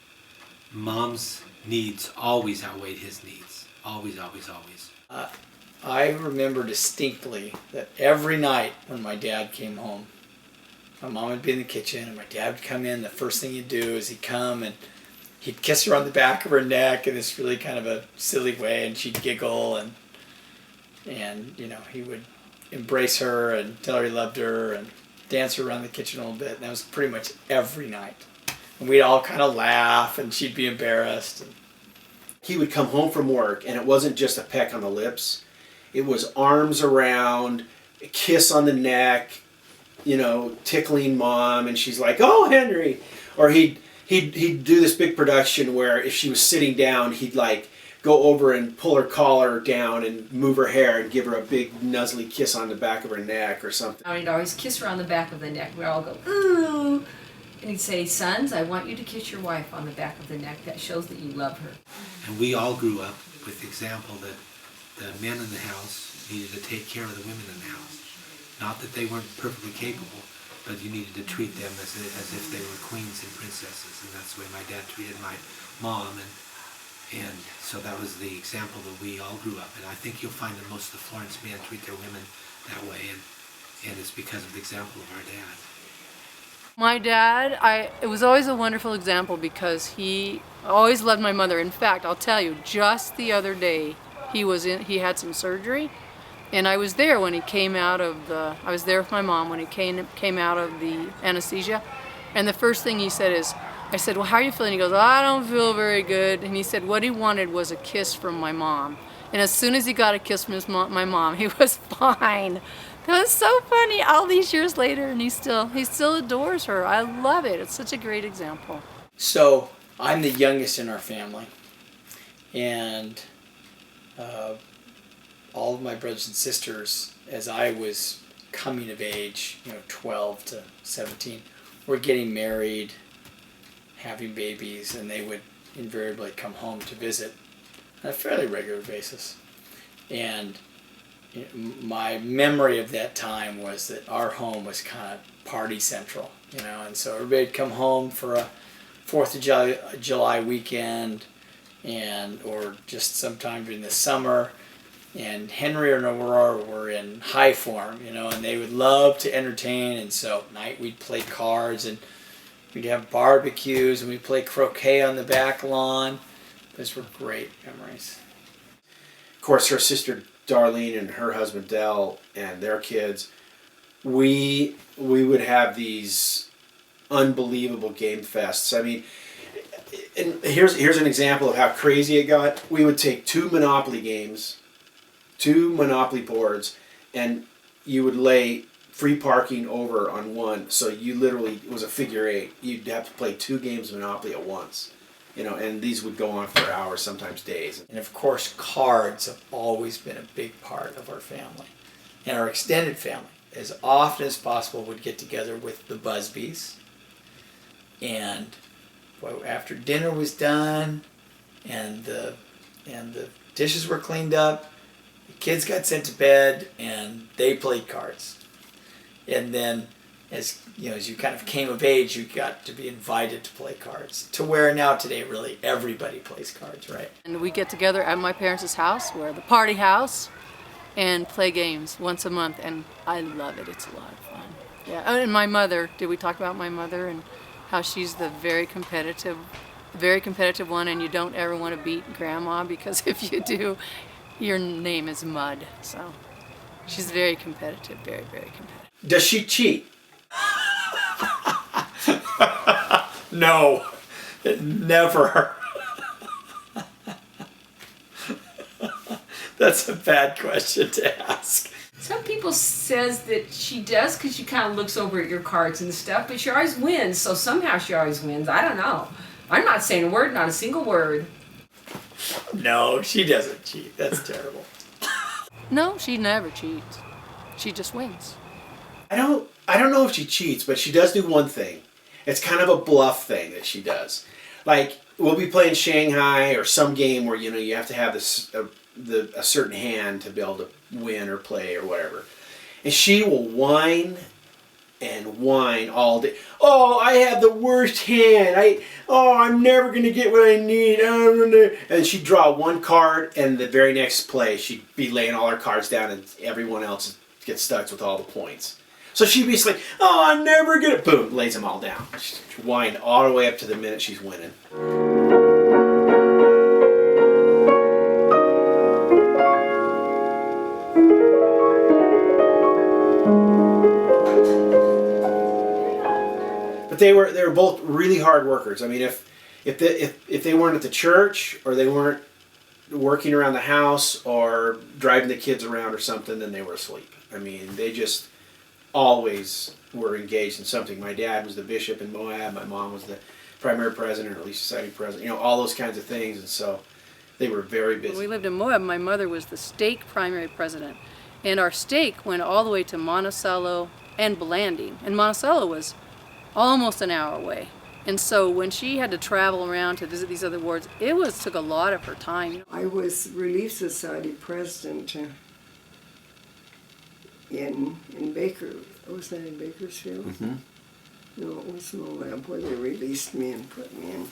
Mom's needs always outweighed his needs. Always. I remember distinctly that every night when my dad came home, my mom would be in the kitchen and my dad would come in. The first thing he'd do is he'd come and he'd kiss her on the back of her neck in this really kind of a silly way, and she'd giggle, and you know, he would embrace her and tell her he loved her and dance her around the kitchen a little bit. And that was pretty much every night. And we'd all kind of laugh and she'd be embarrassed. He would come home from work, and it wasn't just a peck on the lips. It was arms around, a kiss on the neck, you know, tickling Mom, and she's like, "Oh, Henry!" Or he'd do this big production where if she was sitting down, he'd like go over and pull her collar down and move her hair and give her a big nuzzly kiss on the back of her neck or something. And he'd always kiss her on the back of the neck. We'd all go, ooh. And he'd say, sons, I want you to kiss your wife on the back of the neck. That shows that you love her. And we all grew up with the example that the men in the house needed to take care of the women in the house. Not that they weren't perfectly capable, but you needed to treat them as if they were queens and princesses. And that's the way my dad treated my mom. And so that was the example that we all grew up in. I think you'll find that most of the Florence men treat their women that way, and it's because of the example of our dad. My dad, it was always a wonderful example because he always loved my mother. In fact, I'll tell you, just the other day, he had some surgery, and I was there when he came out of I was there with my mom when he came out of the anesthesia, and the first thing he said is, I said, well, how are you feeling? He goes, I don't feel very good. And he said what he wanted was a kiss from my mom. And as soon as he got a kiss from my mom, he was fine. That was so funny all these years later, and he still adores her. I love it. It's such a great example. So I'm the youngest in our family, and all of my brothers and sisters, as I was coming of age, 12 to 17, were getting married, having babies, and they would invariably come home to visit on a fairly regular basis. And my memory of that time was that our home was kind of party central, and so everybody'd come home for a 4th of July weekend, or just sometime during the summer, and Henry and Aurora were in high form, and they would love to entertain, and so at night we'd play cards, and we'd have barbecues, and we'd play croquet on the back lawn. Those were great memories. Of course, her sister Darlene and her husband Del and their kids, we would have these unbelievable game fests. I mean, and here's an example of how crazy it got. We would take 2 Monopoly games, 2 Monopoly boards, and you would lay free parking over on one, so you literally, it was a figure 8. You'd have to play 2 games of Monopoly at once. And these would go on for hours, sometimes days. And of course, cards have always been a big part of our family. And our extended family, as often as possible, would get together with the Busbys. And after dinner was done and the dishes were cleaned up, the kids got sent to bed and they played cards. And then as you kind of came of age, you got to be invited to play cards. To where now today, really, everybody plays cards, right? And we get together at my parents' house, we're the party house, and play games once a month, and I love it. It's a lot of fun. Yeah. Oh, and my mother, did we talk about my mother and how she's the very competitive one, and you don't ever want to beat Grandma, because if you do, your name is mud. So she's very competitive, very, very competitive. Does she cheat? No, never. That's a bad question to ask. Some people says that she does because she kind of looks over at your cards and stuff, but she always wins, so somehow she always wins. I don't know. I'm not saying a word, not a single word. No, she doesn't cheat. That's terrible. No, she never cheats. She just wins. I don't know if she cheats, but she does do one thing. It's kind of a bluff thing that she does. Like, we'll be playing Shanghai or some game where, you know, you have to have this a certain hand to be able to win or play or whatever. And she will whine and whine all day. Oh, I have the worst hand. I'm never going to get what I need. And she'd draw one card, and the very next play, she'd be laying all her cards down, and everyone else gets stuck with all the points. So she'd be just like, oh, I'm never going to... Boom, lays them all down. She's whined all the way up to the minute she's winning. But they were both really hard workers. I mean, if they weren't at the church, or they weren't working around the house or driving the kids around or something, then they were asleep. I mean, they just always were engaged in something. My dad was the bishop in Moab. My mom was the primary president or Relief Society president. You know, all those kinds of things. And so they were very busy. When we lived in Moab, my mother was the stake primary president. And our stake went all the way to Monticello and Blanding. And Monticello was almost an hour away. And so when she had to travel around to visit these other wards, took a lot of her time. I was Relief Society president in was that in Bakersfield? Mm-hmm. No, it was Moab where they released me and put me in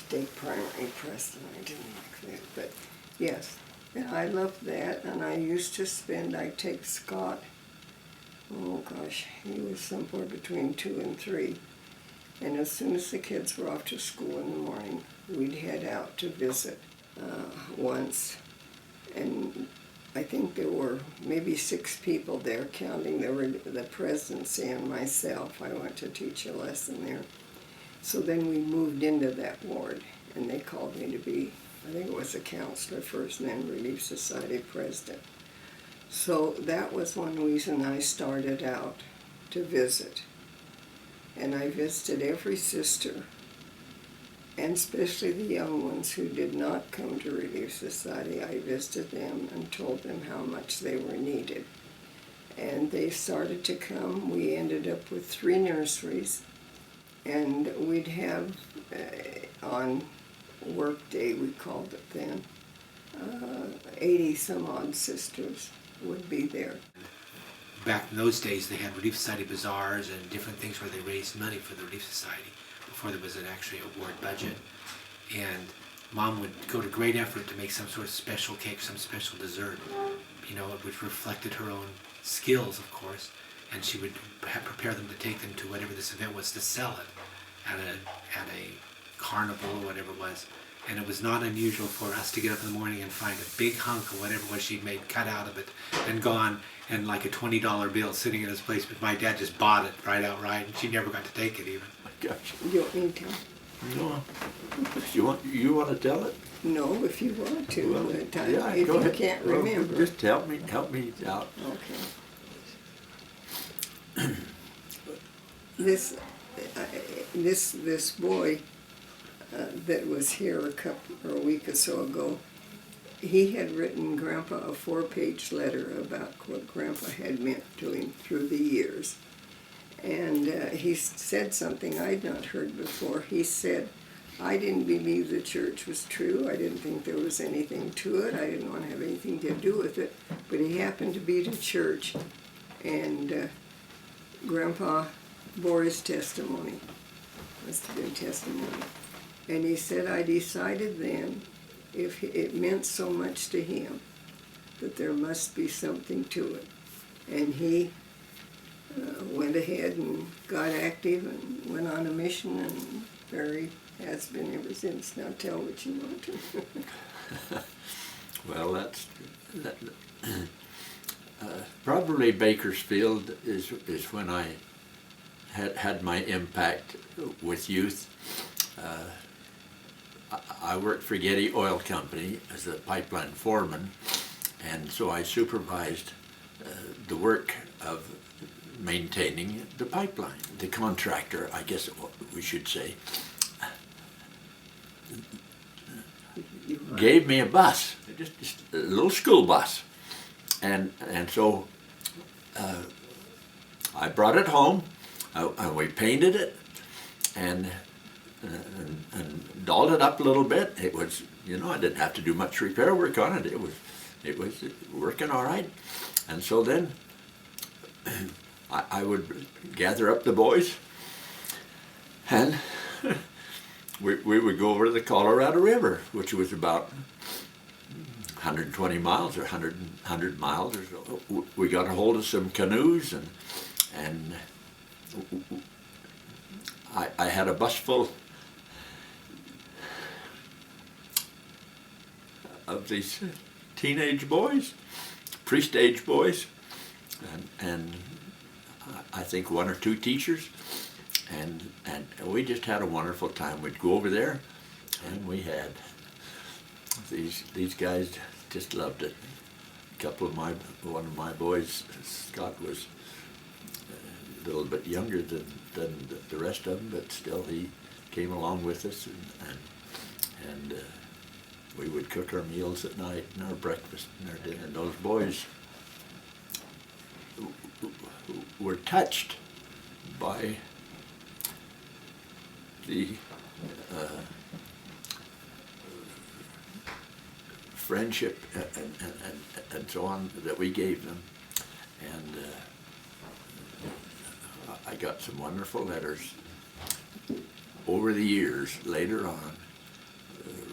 state primary president. I didn't like that, but yes. And I loved that, and I'd take Scott, oh gosh, he was somewhere between 2 and 3. And as soon as the kids were off to school in the morning, we'd head out to visit once. And I think there were maybe 6 people there, counting the presidency and myself. I went to teach a lesson there. So then we moved into that ward, and they called me to be, I think it was a counselor first, and then Relief Society president. So that was one reason I started out to visit. And I visited every sister, and especially the young ones who did not come to Relief Society. I visited them and told them how much they were needed. And they started to come. We ended up with 3 nurseries, and we'd have, on work day, we called it then, 80 some odd sisters would be there. Back in those days, they had Relief Society bazaars and different things where they raised money for the Relief Society before there was actually a ward budget. And Mom would go to great effort to make some sort of special cake, some special dessert, you know, which reflected her own skills, of course. And she would prepare them to take them to whatever this event was, to sell it at a carnival or whatever it was. And it was not unusual for us to get up in the morning and find a big hunk of whatever it was she'd made cut out of it and gone, and like a $20 bill sitting in his place, but my dad just bought it right outright, and she never got to take it even. Gosh. You want me to tell? No. You want to tell it? No, if you want to. Well, But yeah, if go you ahead. can't Well, remember. just help me out. Okay. This boy that was here a week or so ago, he had written Grandpa a 4-page letter about what Grandpa had meant to him through the years. And he said something I'd not heard before. He said, I didn't believe the church was true. I didn't think there was anything to it. I didn't want to have anything to do with it. But he happened to be to church, and Grandpa bore his testimony. Must have been testimony. And he said, I decided then, if it meant so much to him, that there must be something to it. And he went ahead and got active and went on a mission, and there he has been ever since. Now tell what you want to. Well, probably Bakersfield is when I had my impact with youth. I worked for Getty Oil Company as a pipeline foreman, And so I supervised the work of maintaining the pipeline. The contractor, I guess we should say, gave me a bus, just a little school bus. And so I brought it home, we painted it, and dolled it up a little bit. It was, I didn't have to do much repair work on it. It was working all right. And so then I would gather up the boys, and we would go over to the Colorado River, which was about 120 miles or 100 miles or so. We got a hold of some canoes, and I had a bus full of these teenage boys, pre-stage boys, and I think one or two teachers, and we just had a wonderful time. We'd go over there, and we had these guys just loved it. One of my boys, Scott, was a little bit younger than the rest of them, but still he came along with us, and we would cook our meals at night and our breakfast and our dinner. And those boys were touched by the friendship and so on that we gave them. And I got some wonderful letters over the years later on,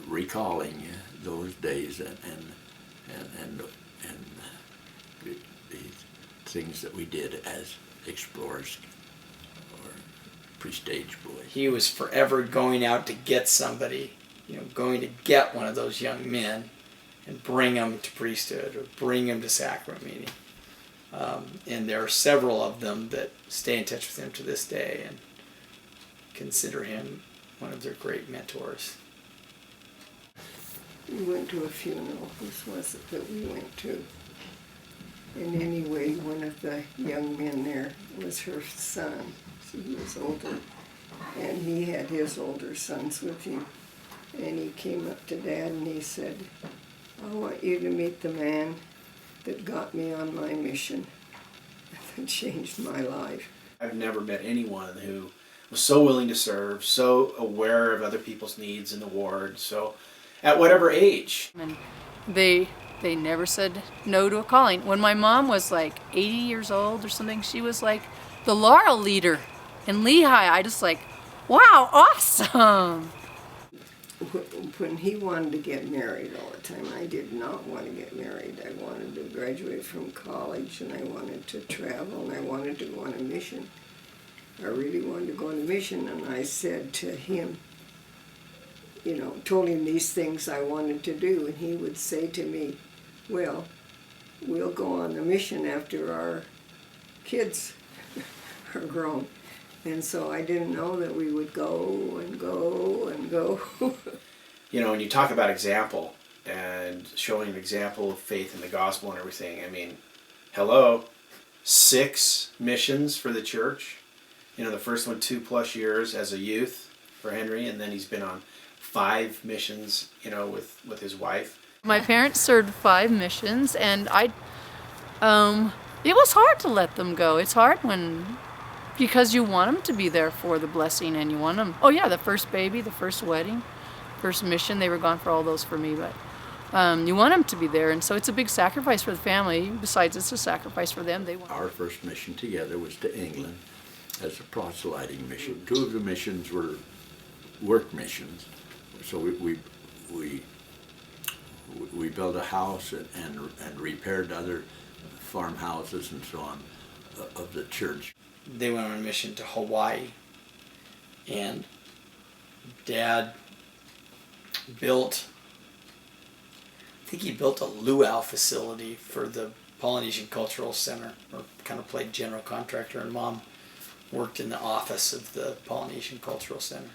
recalling those days and the things that we did as explorers or pre-stage boys. He was forever going out to get somebody, going to get one of those young men and bring them to priesthood or bring them to sacrament meeting. And there are several of them that stay in touch with him to this day and consider him one of their great mentors. We went to a funeral. Whose was it that we went to? And anyway, one of the young men there was her son. So he was older. And he had his older sons with him. And he came up to Dad and he said, "I want you to meet the man that got me on my mission, that changed my life." I've never met anyone who was so willing to serve, so aware of other people's needs in the ward, so at whatever age. And they never said no to a calling. When my mom was like 80 years old or something, she was like the Laurel leader in Lehigh. I just like, wow, awesome. When he wanted to get married all the time, I did not want to get married. I wanted to graduate from college, and I wanted to travel, and I wanted to go on a mission. I really wanted to go on a mission, and I said to him, told him these things I wanted to do, and he would say to me, "Well, we'll go on a mission after our kids are grown." And so I didn't know that we would go and go and go. When you talk about example and showing an example of faith in the gospel and everything, I mean, hello, 6 missions for the church. The first one 2+ years as a youth for Henry, and then he's been on 5 missions, with his wife. My parents served 5 missions, and it was hard to let them go. It's hard because you want them to be there for the blessing, and you want them. Oh yeah, the first baby, the first wedding, first mission, they were gone for all those for me, but you want them to be there, and so it's a big sacrifice for the family. Besides, it's a sacrifice for them. Our first mission together was to England as a proselyting mission. 2 of the missions were work missions, so we built a house and repaired other farmhouses and so on of the church. They went on a mission to Hawaii, and Dad built a luau facility for the Polynesian Cultural Center, or kind of played general contractor, and Mom worked in the office of the Polynesian Cultural Center.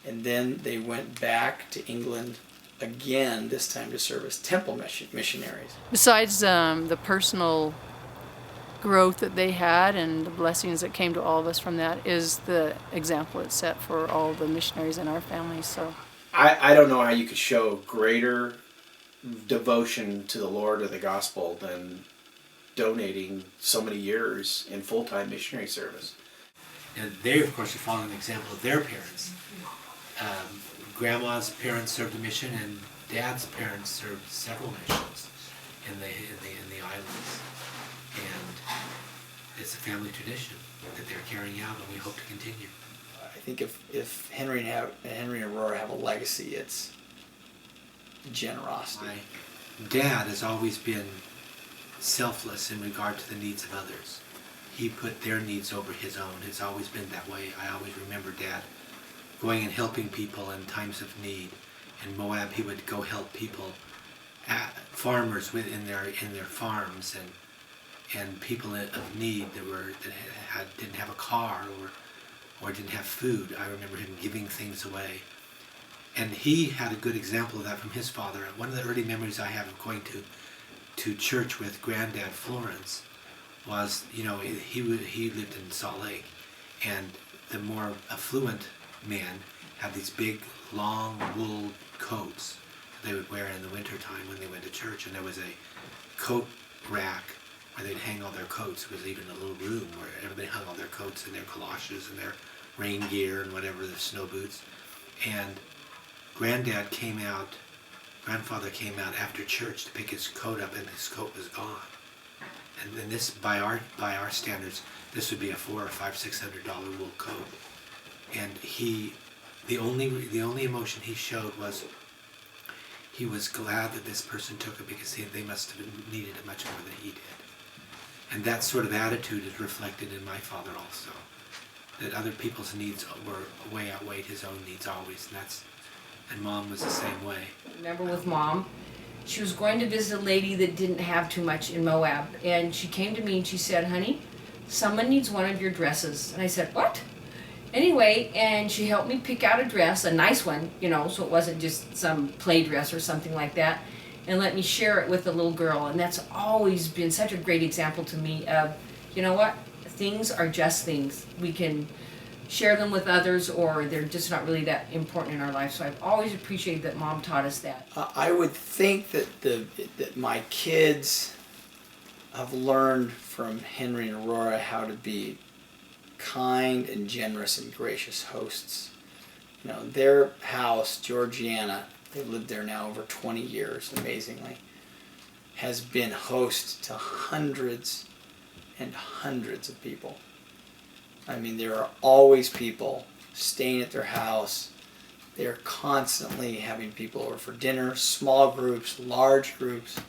And then they went back to England again, this time to serve as temple missionaries. Besides the personal growth that they had and the blessings that came to all of us from that is the example it set for all the missionaries in our family. So I don't know how you could show greater devotion to the Lord or the gospel than donating so many years in full-time missionary service. And they, of course, are following the example of their parents. Grandma's parents served a mission, and Dad's parents served several missions in the islands. And it's a family tradition that they're carrying out, and we hope to continue. I think if Henry and Aurora have a legacy, it's generosity. My dad has always been selfless in regard to the needs of others. He put their needs over his own. It's always been that way. I always remember Dad going and helping people in times of need. In Moab, he would go help people, farmers in their farms, and people of need that didn't have a car or didn't have food. I remember him giving things away. And he had a good example of that from his father. One of the early memories I have of going to church with Granddad Florence was, he lived in Salt Lake, and the more affluent men had these big, long wool coats that they would wear in the wintertime when they went to church, and there was a coat rack where they'd hang all their coats. It was even a little room where everybody hung all their coats and their galoshes and their rain gear and whatever, their snow boots. And Grandfather came out after church to pick his coat up, and his coat was gone. And then this, by our standards, this would be a $400 or $600 wool coat. And the only emotion he showed was he was glad that this person took it, because they must have needed it much more than he did. And that sort of attitude is reflected in my father also, that other people's needs were way outweighed his own needs always, and Mom was the same way. I remember with Mom, she was going to visit a lady that didn't have too much in Moab, and she came to me and she said, "Honey, someone needs one of your dresses." And I said, "What?" Anyway, and she helped me pick out a dress, a nice one, so it wasn't just some play dress or something like that, and let me share it with the little girl. And that's always been such a great example to me of, things are just things. We can share them with others, or they're just not really that important in our life. So I've always appreciated that Mom taught us that. I would think that my kids have learned from Henry and Aurora how to be kind and generous and gracious hosts. Their house, Georgiana, they've lived there now over 20 years, amazingly, has been host to hundreds and hundreds of people. I mean, there are always people staying at their house. They're constantly having people over for dinner, small groups, large groups.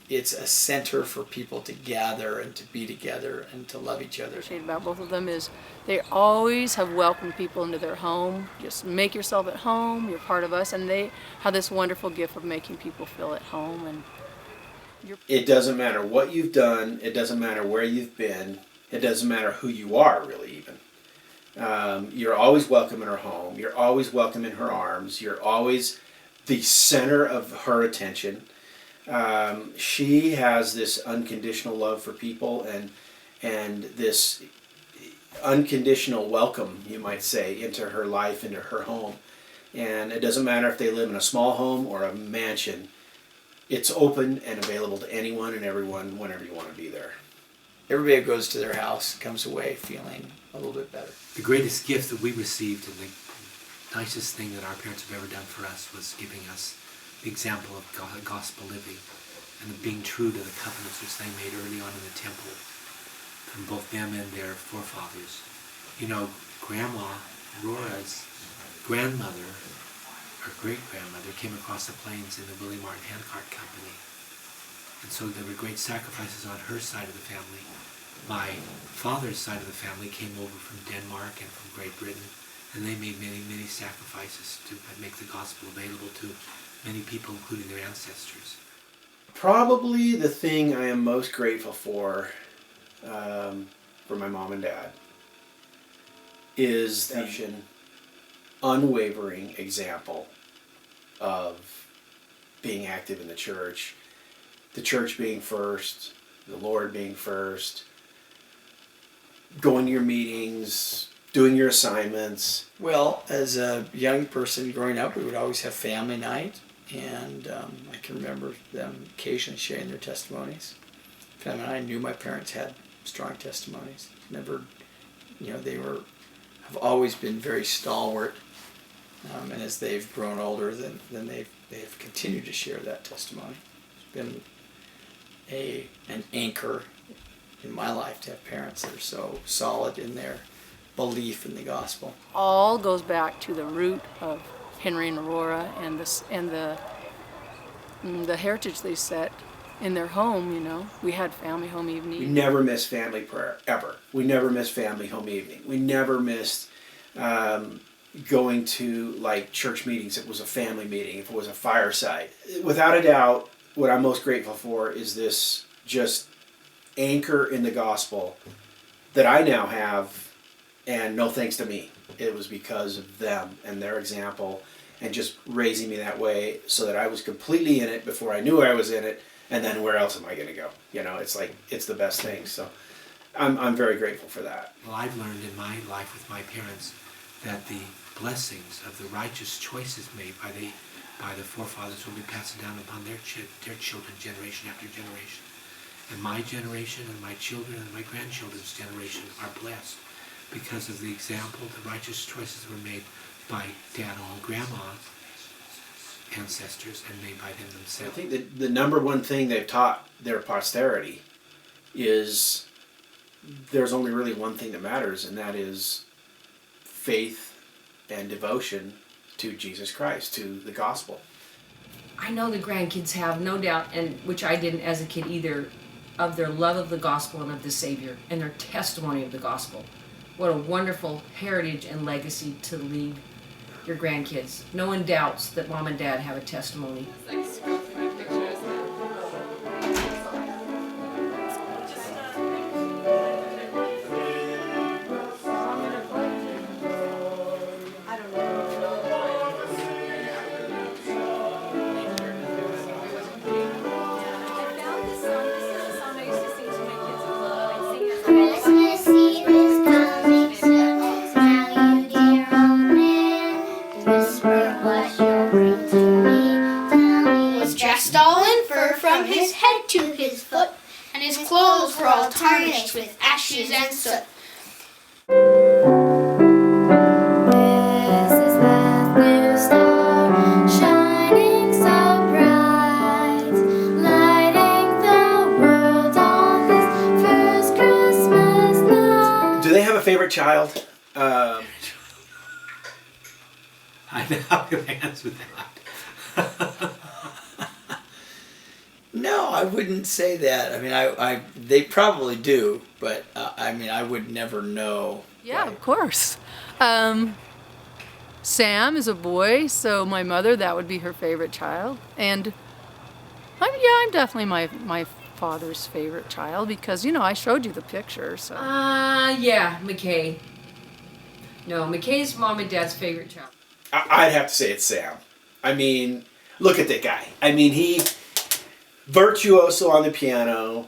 It's a center for people to gather and to be together and to love each other. What I appreciate about both of them is they always have welcomed people into their home. Just make yourself at home, you're part of us, and they have this wonderful gift of making people feel at home. And it doesn't matter what you've done, it doesn't matter where you've been, it doesn't matter who you are, really, even. You're always welcome in her home, you're always welcome in her arms, you're always the center of her attention. She has this unconditional love for people and this unconditional welcome, you might say, into her life, into her home. And it doesn't matter if they live in a small home or a mansion. It's open and available to anyone and everyone whenever you want to be there. Everybody who goes to their house comes away feeling a little bit better. The greatest gift that we received, and the nicest thing that our parents have ever done for us, was giving us the example of gospel living and of being true to the covenants which they made early on in the temple from both them and their forefathers. Grandma Aurora's grandmother, her great-grandmother, came across the plains in the Willie Martin Handcart Company. And so there were great sacrifices on her side of the family. My father's side of the family came over from Denmark and from Great Britain, and they made many, many sacrifices to make the gospel available to many people, including their ancestors. Probably the thing I am most grateful for my mom and dad is the unwavering example of being active in the church being first, the Lord being first, going to your meetings, doing your assignments. Well, as a young person growing up, we would always have family night, and I can remember them occasionally sharing their testimonies. Family and I knew my parents had strong testimonies. Never, they have always been very stalwart, and as they've grown older, then they've continued to share that testimony. It's been an anchor in my life to have parents that are so solid in their belief in the gospel. All goes back to the root of Henry and Aurora and the heritage they set in their home. We had family home evening. We never missed family prayer, ever. We never missed family home evening. We never missed going to like church meetings. It was a family meeting, if it was a fireside. Without a doubt, what I'm most grateful for is this just anchor in the gospel that I now have, and no thanks to me. It was because of them and their example and just raising me that way so that I was completely in it before I knew I was in it, and then where else am I going to go? It's like, it's the best thing. So I'm very grateful for that. Well, I've learned in my life with my parents that the blessings of the righteous choices made by the forefathers will be passed down upon their children generation after generation. And my generation and my children and my grandchildren's generation are blessed because of the example, the righteous choices were made by Dado and Grandma's ancestors and made by them I themselves. think that the number one thing they've taught their posterity is there's only really one thing that matters, and that is faith and devotion to Jesus Christ, to the gospel. I know the grandkids have, no doubt, and which I didn't as a kid either, of their love of the gospel and of the Savior and their testimony of the gospel. What a wonderful heritage and legacy to leave your grandkids. No one doubts that mom and dad have a testimony. Christmas Eve is coming soon. Now you dear old man, whisper what you'll bring to me. Tell me. Was dressed all in fur from his head to his foot, and his clothes were all tarnished with ashes and soot. This is the new star, shining so bright, lighting the world on this first Christmas night. Do they have a favorite child? I know how to answer that. No, I wouldn't say that. I mean, they probably do, but I would never know. Yeah, of course. Sam is a boy, so my mother, that would be her favorite child. And I'm definitely my father's favorite child because, I showed you the picture. So. Yeah, McKay. No, McKay's mom and dad's favorite child. I'd have to say it's Sam. I mean, look at that guy. I mean, he virtuoso on the piano.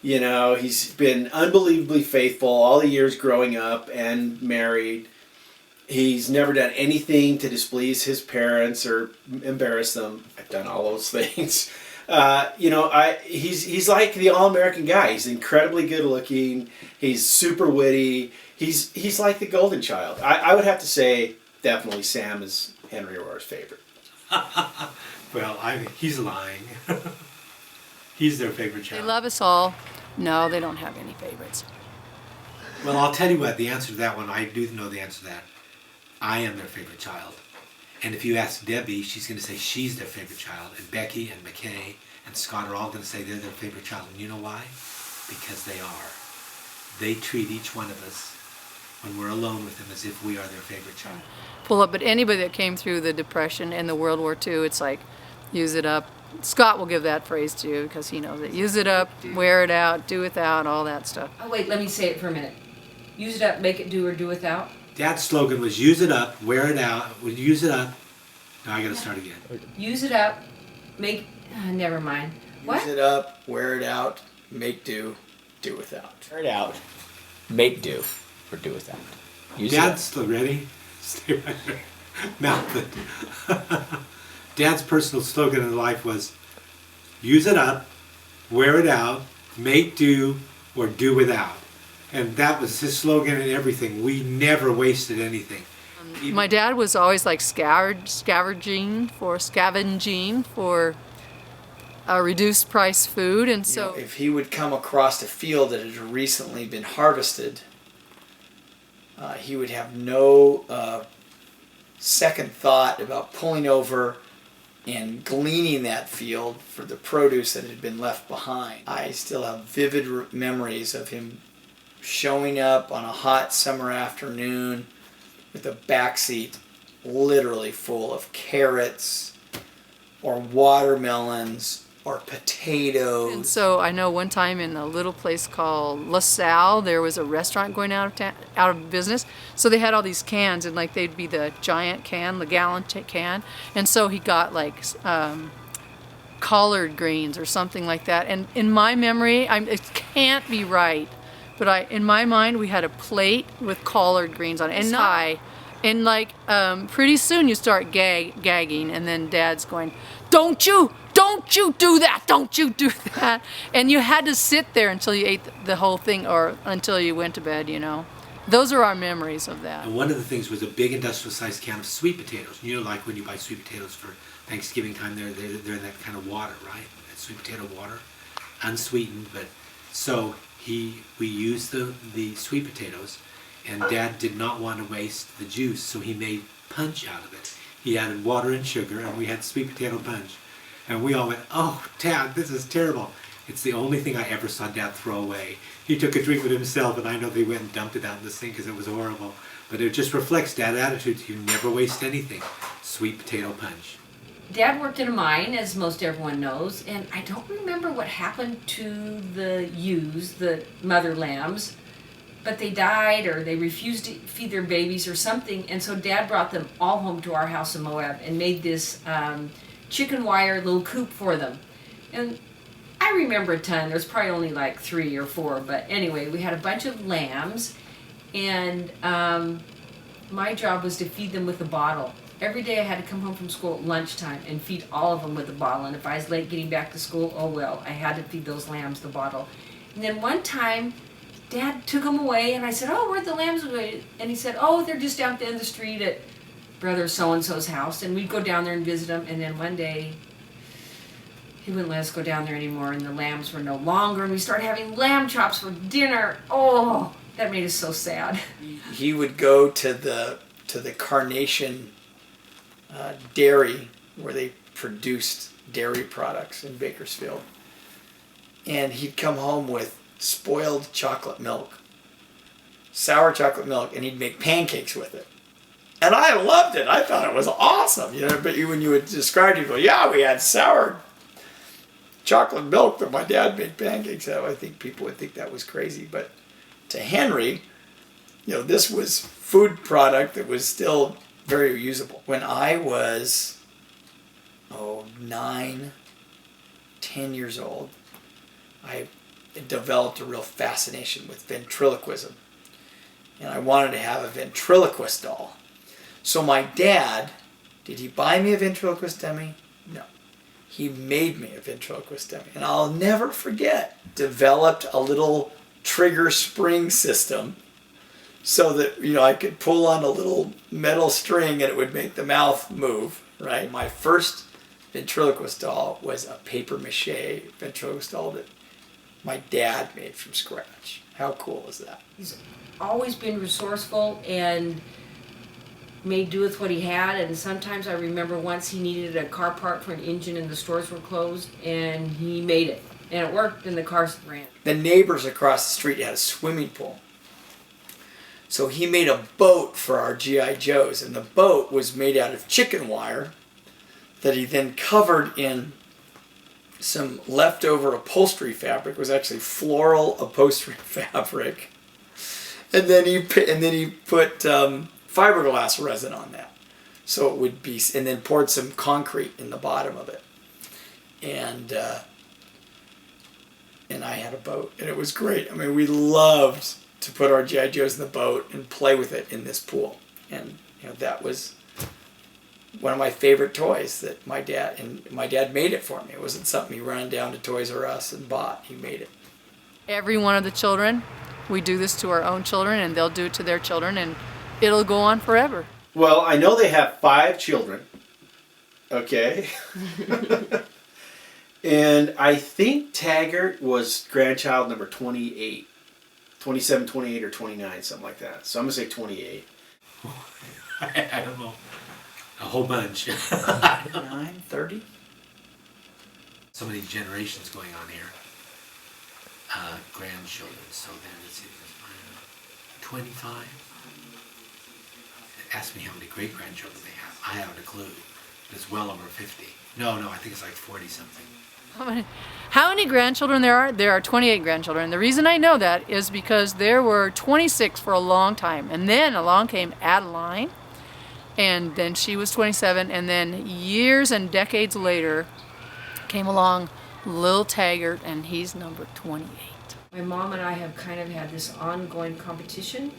He's been unbelievably faithful all the years growing up and married. He's never done anything to displease his parents or embarrass them. I've done all those things. He's like the all-American guy. He's incredibly good looking. He's super witty. He's like the golden child. I would have to say definitely Sam is Henry Aurora's favorite. Well, he's lying. He's their favorite They child. love us all. No, they don't have any favorites. Well, I'll tell you what, the answer to that one, I do know the answer to that. I am their favorite child. And if you ask Debbie, she's going to say she's their favorite child. And Becky and McKay and Scott are all going to say they're their favorite child. And you know why? Because they are. They treat each one of us, when we're alone with them, as if we are their favorite child. Pull up, but anybody that came through the Depression and the World War II, it's like, use it up. Scott will give that phrase to you because he knows it. Use it up, wear it out, do without, all that stuff. Oh wait, let me say it for a minute. Use it up, make it do or do without. Dad's slogan was use it up, wear it out, use it up, Now I gotta start again. Use it up, make, never mind. What? Use it up, wear it out, make do, do without. Wear it out. Make do or do without. Use Dad's still ready. Stay right there. Now, Dad's personal slogan in life was, use it up, wear it out, make do, or do without. And that was his slogan in everything. We never wasted anything. My dad was always like scavenging for reduced price food, and You know, so if he would come across a field that had recently been harvested, he would have no second thought about pulling over and gleaning that field for the produce that had been left behind. I still have vivid memories of him showing up on a hot summer afternoon with a backseat literally full of carrots or watermelons or potatoes. and so I know one time in a little place called La Salle, there was a restaurant going out of business. So they had all these cans, and like they'd be the giant can, the gallon can, and so he got like collard greens or something like that. And in my memory, it can't be right, but in my mind we had a plate with collard greens on it, and high, and like pretty soon you start gagging, and then Dad's going, don't you do that, don't you do that. And you had to sit there until you ate the whole thing, or until you went to bed, you know. Those are our memories of that. And one of the things was a big industrial sized can of sweet potatoes. You know, like when you buy sweet potatoes for Thanksgiving time, they're in that kind of water, right? That sweet potato water, unsweetened. But so we used the sweet potatoes, and Dad did not want to waste the juice, so he made punch out of it. He added water and sugar, and we had sweet potato punch. And we all went, oh, Dad, this is terrible. It's the only thing I ever saw Dad throw away. He took a drink of it himself, and I know they went and dumped it out in the sink because it was horrible. But it just reflects Dad's attitude. You never waste anything. Sweet potato punch. Dad worked in a mine, as most everyone knows, and I don't remember what happened to the ewes, the mother lambs, but they died or they refused to feed their babies or something, and so Dad brought them all home to our house in Moab and made this chicken wire little coop for them. And I remember a ton. There's probably only like 3 or 4, but anyway, we had a bunch of lambs, and my job was to feed them with a bottle. Every day I had to come home from school at lunchtime and feed all of them with a bottle, and if I was late getting back to school, oh well, I had to feed those lambs the bottle. And then one time, Dad took them away, and I said, oh, where'd the lambs go? And he said, oh, they're just out the end of the street at Brother so-and-so's house, and we'd go down there and visit them, and then one day, he wouldn't let us go down there anymore, and the lambs were no longer, and we started having lamb chops for dinner. Oh, that made us so sad. He would go to the Carnation dairy where they produced dairy products in Bakersfield, and he'd come home with spoiled chocolate milk, sour chocolate milk, and he'd make pancakes with it. And I loved it. I thought it was awesome, you know. But when you would describe it, you go, yeah, we had sour chocolate milk, but my dad made pancakes. I think people would think that was crazy. But to Henry, you know, this was food product that was still very usable. When I was 9, 10 years old, I developed a real fascination with ventriloquism, and I wanted to have a ventriloquist doll. So my dad, did he buy me a ventriloquist dummy? No. He made me a ventriloquist dummy, and I'll never forget, developed a little trigger spring system so that, you know, I could pull on a little metal string and it would make the mouth move, right? My first ventriloquist doll was a paper mache ventriloquist doll that my dad made from scratch. How cool is that? He's always been resourceful and made do with what he had, and sometimes I remember once he needed a car part for an engine and the stores were closed, and he made it. And it worked, and the cars ran. The neighbors across the street had a swimming pool. So he made a boat for our G.I. Joes, and the boat was made out of chicken wire that he then covered in some leftover upholstery fabric. It was actually floral upholstery fabric. And then he put fiberglass resin on that. So it would be, and then poured some concrete in the bottom of it. And I had a boat, and it was great. I mean, we loved to put our G.I. Joes in the boat and play with it in this pool. And that was one of my favorite toys that my dad made it for me. It wasn't something he ran down to Toys R Us and bought. He made it. Every one of the children, we do this to our own children, and they'll do it to their children, and it'll go on forever. Well, I know they have 5 children. Okay. And I think Taggart was grandchild number 28. 27, 28, or 29, something like that. So I'm going to say 28. I don't know. A whole bunch. 9, 30? So many generations going on here. Grandchildren. So then let's see, 25. Ask me how many great grandchildren they have. I haven't a clue. But it's well over 50. No, I think it's like 40 something. How many grandchildren there are? There are 28 grandchildren. The reason I know that is because there were 26 for a long time. And then along came Adeline. And then she was 27. And then years and decades later came along Lil Taggart, and he's number 28. My mom and I have kind of had this ongoing competition.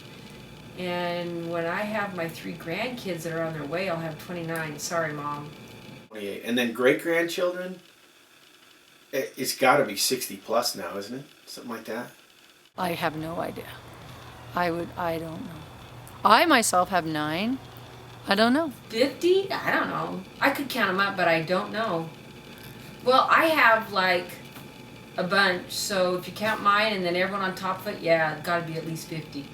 And when I have my 3 grandkids that are on their way, I'll have 29. Sorry, Mom. 28. And then great-grandchildren, it's got to be 60 plus now, isn't it? Something like that? I have no idea. I don't know. I myself have 9. I don't know. 50? I don't know. I could count them up, but I don't know. Well, I have like a bunch, so if you count mine and then everyone on top of it, yeah, it's got to be at least 50.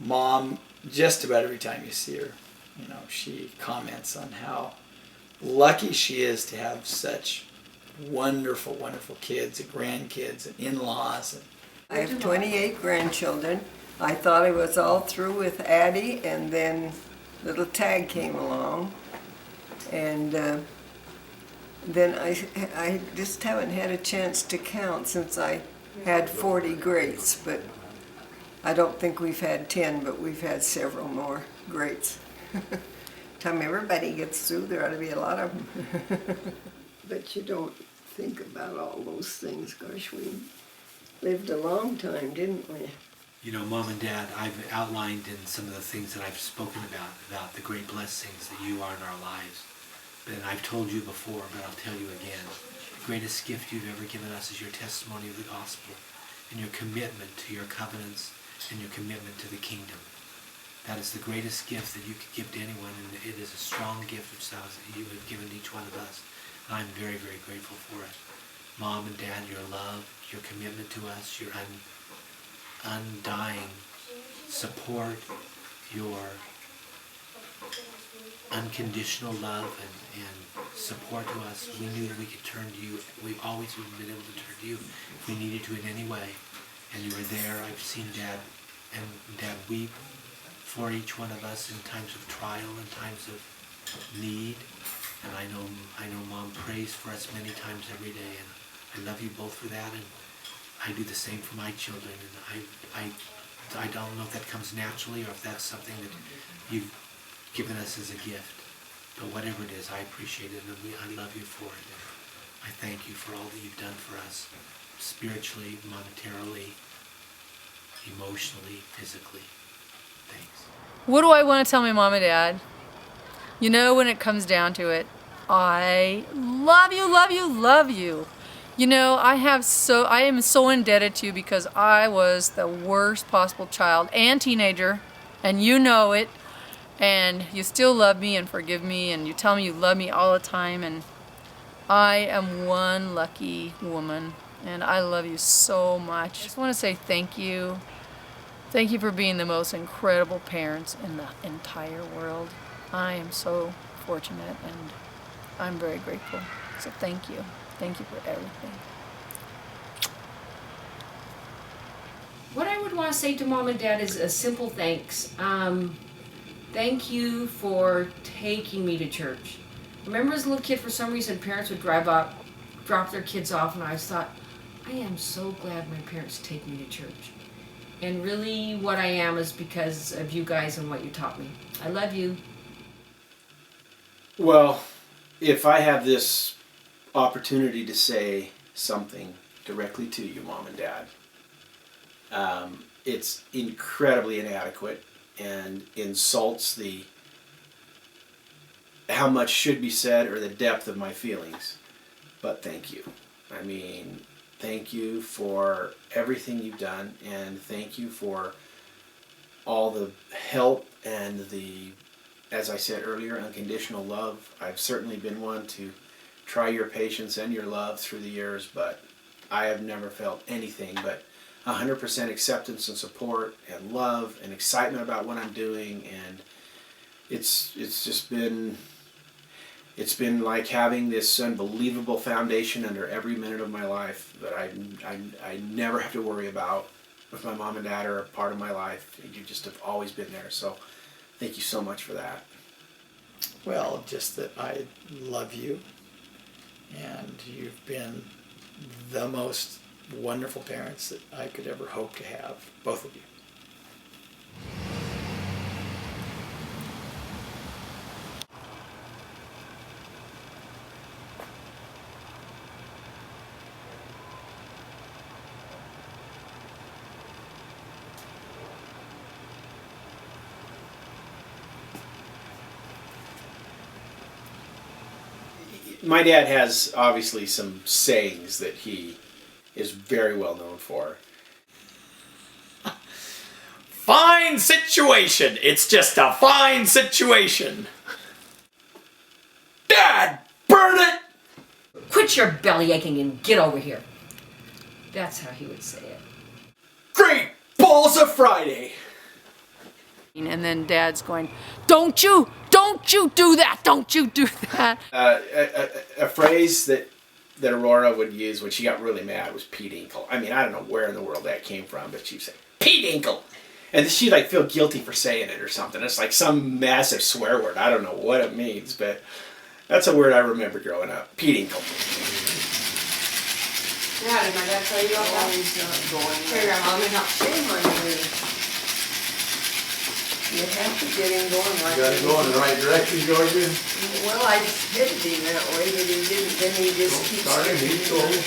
Mom, just about every time you see her, she comments on how lucky she is to have such wonderful, wonderful kids and grandkids and in-laws. I have 28 grandchildren. I thought I was all through with Addie, and then little Tag came along. And then I just haven't had a chance to count since I had 40 greats, but I don't think we've had 10, but we've had several more greats. Time everybody gets through, there ought to be a lot of them. But you don't think about all those things. Gosh, we lived a long time, didn't we? Mom and Dad, I've outlined in some of the things that I've spoken about the great blessings that you are in our lives. And I've told you before, but I'll tell you again. The greatest gift you've ever given us is your testimony of the gospel and your commitment to your covenants and your commitment to the kingdom. That is the greatest gift that you could give to anyone, and it is a strong gift of salvation that you have given each one of us. And I'm very, very grateful for it. Mom and Dad, your love, your commitment to us, your undying support, your unconditional love and support to us. We knew that we could turn to you. We've always been able to turn to you if we needed to in any way. And you were there. I've seen Dad weep for each one of us in times of trial and times of need. And I know Mom prays for us many times every day, and I love you both for that, and I do the same for my children. And I don't know if that comes naturally or if that's something that you've given us as a gift. But whatever it is, I appreciate it, and I love you for it. And I thank you for all that you've done for us, spiritually, monetarily, emotionally, physically. Thanks. What do I want to tell my mom and dad? When it comes down to it, I love you, love you, love you. I am so indebted to you because I was the worst possible child and teenager, and you know it, and you still love me and forgive me, and you tell me you love me all the time, and I am one lucky woman, and I love you so much. I just want to say thank you. Thank you for being the most incredible parents in the entire world. I am so fortunate, and I'm very grateful. So thank you. Thank you for everything. What I would want to say to Mom and Dad is a simple thanks. Thank you for taking me to church. I remember as a little kid, for some reason, parents would drop their kids off, and I thought, I am so glad my parents take me to church. And really what I am is because of you guys and what you taught me. I love you. Well, if I have this opportunity to say something directly to you, Mom and Dad, it's incredibly inadequate and insults how much should be said or the depth of my feelings. But thank you. I mean, thank you for everything you've done, and thank you for all the help and the, as I said earlier, unconditional love. I've certainly been one to try your patience and your love through the years, but I have never felt anything but 100% acceptance and support and love and excitement about what I'm doing, and it's just been, it's been like having this unbelievable foundation under every minute of my life that I never have to worry about. If my mom and dad are a part of my life, you just have always been there. So thank you so much for that. Well, just that I love you, and you've been the most wonderful parents that I could ever hope to have, both of you. My dad has obviously some sayings that he is very well known for. Fine situation! It's just a fine situation! Dad, burn it! Quit your belly aching and get over here. That's how he would say it. Great balls of Friday! And then Dad's going, don't you do that, don't you do that. A phrase that Aurora would use when she got really mad was Pete Inkle. I mean, I don't know where in the world that came from, but she'd say, Pete Inkle! And she'd like feel guilty for saying it or something. It's like some massive swear word. I don't know what it means, but that's a word I remember growing up. Pete Inkle. Yeah, did my dad tell you about that? He's not going. Here, Mom, and help. Shame on you. You have to get him going right. You gotta go in the right direction, Georgia. Well, I headed him that way, but he didn't. Then he just keeps Sorry, getting he's old.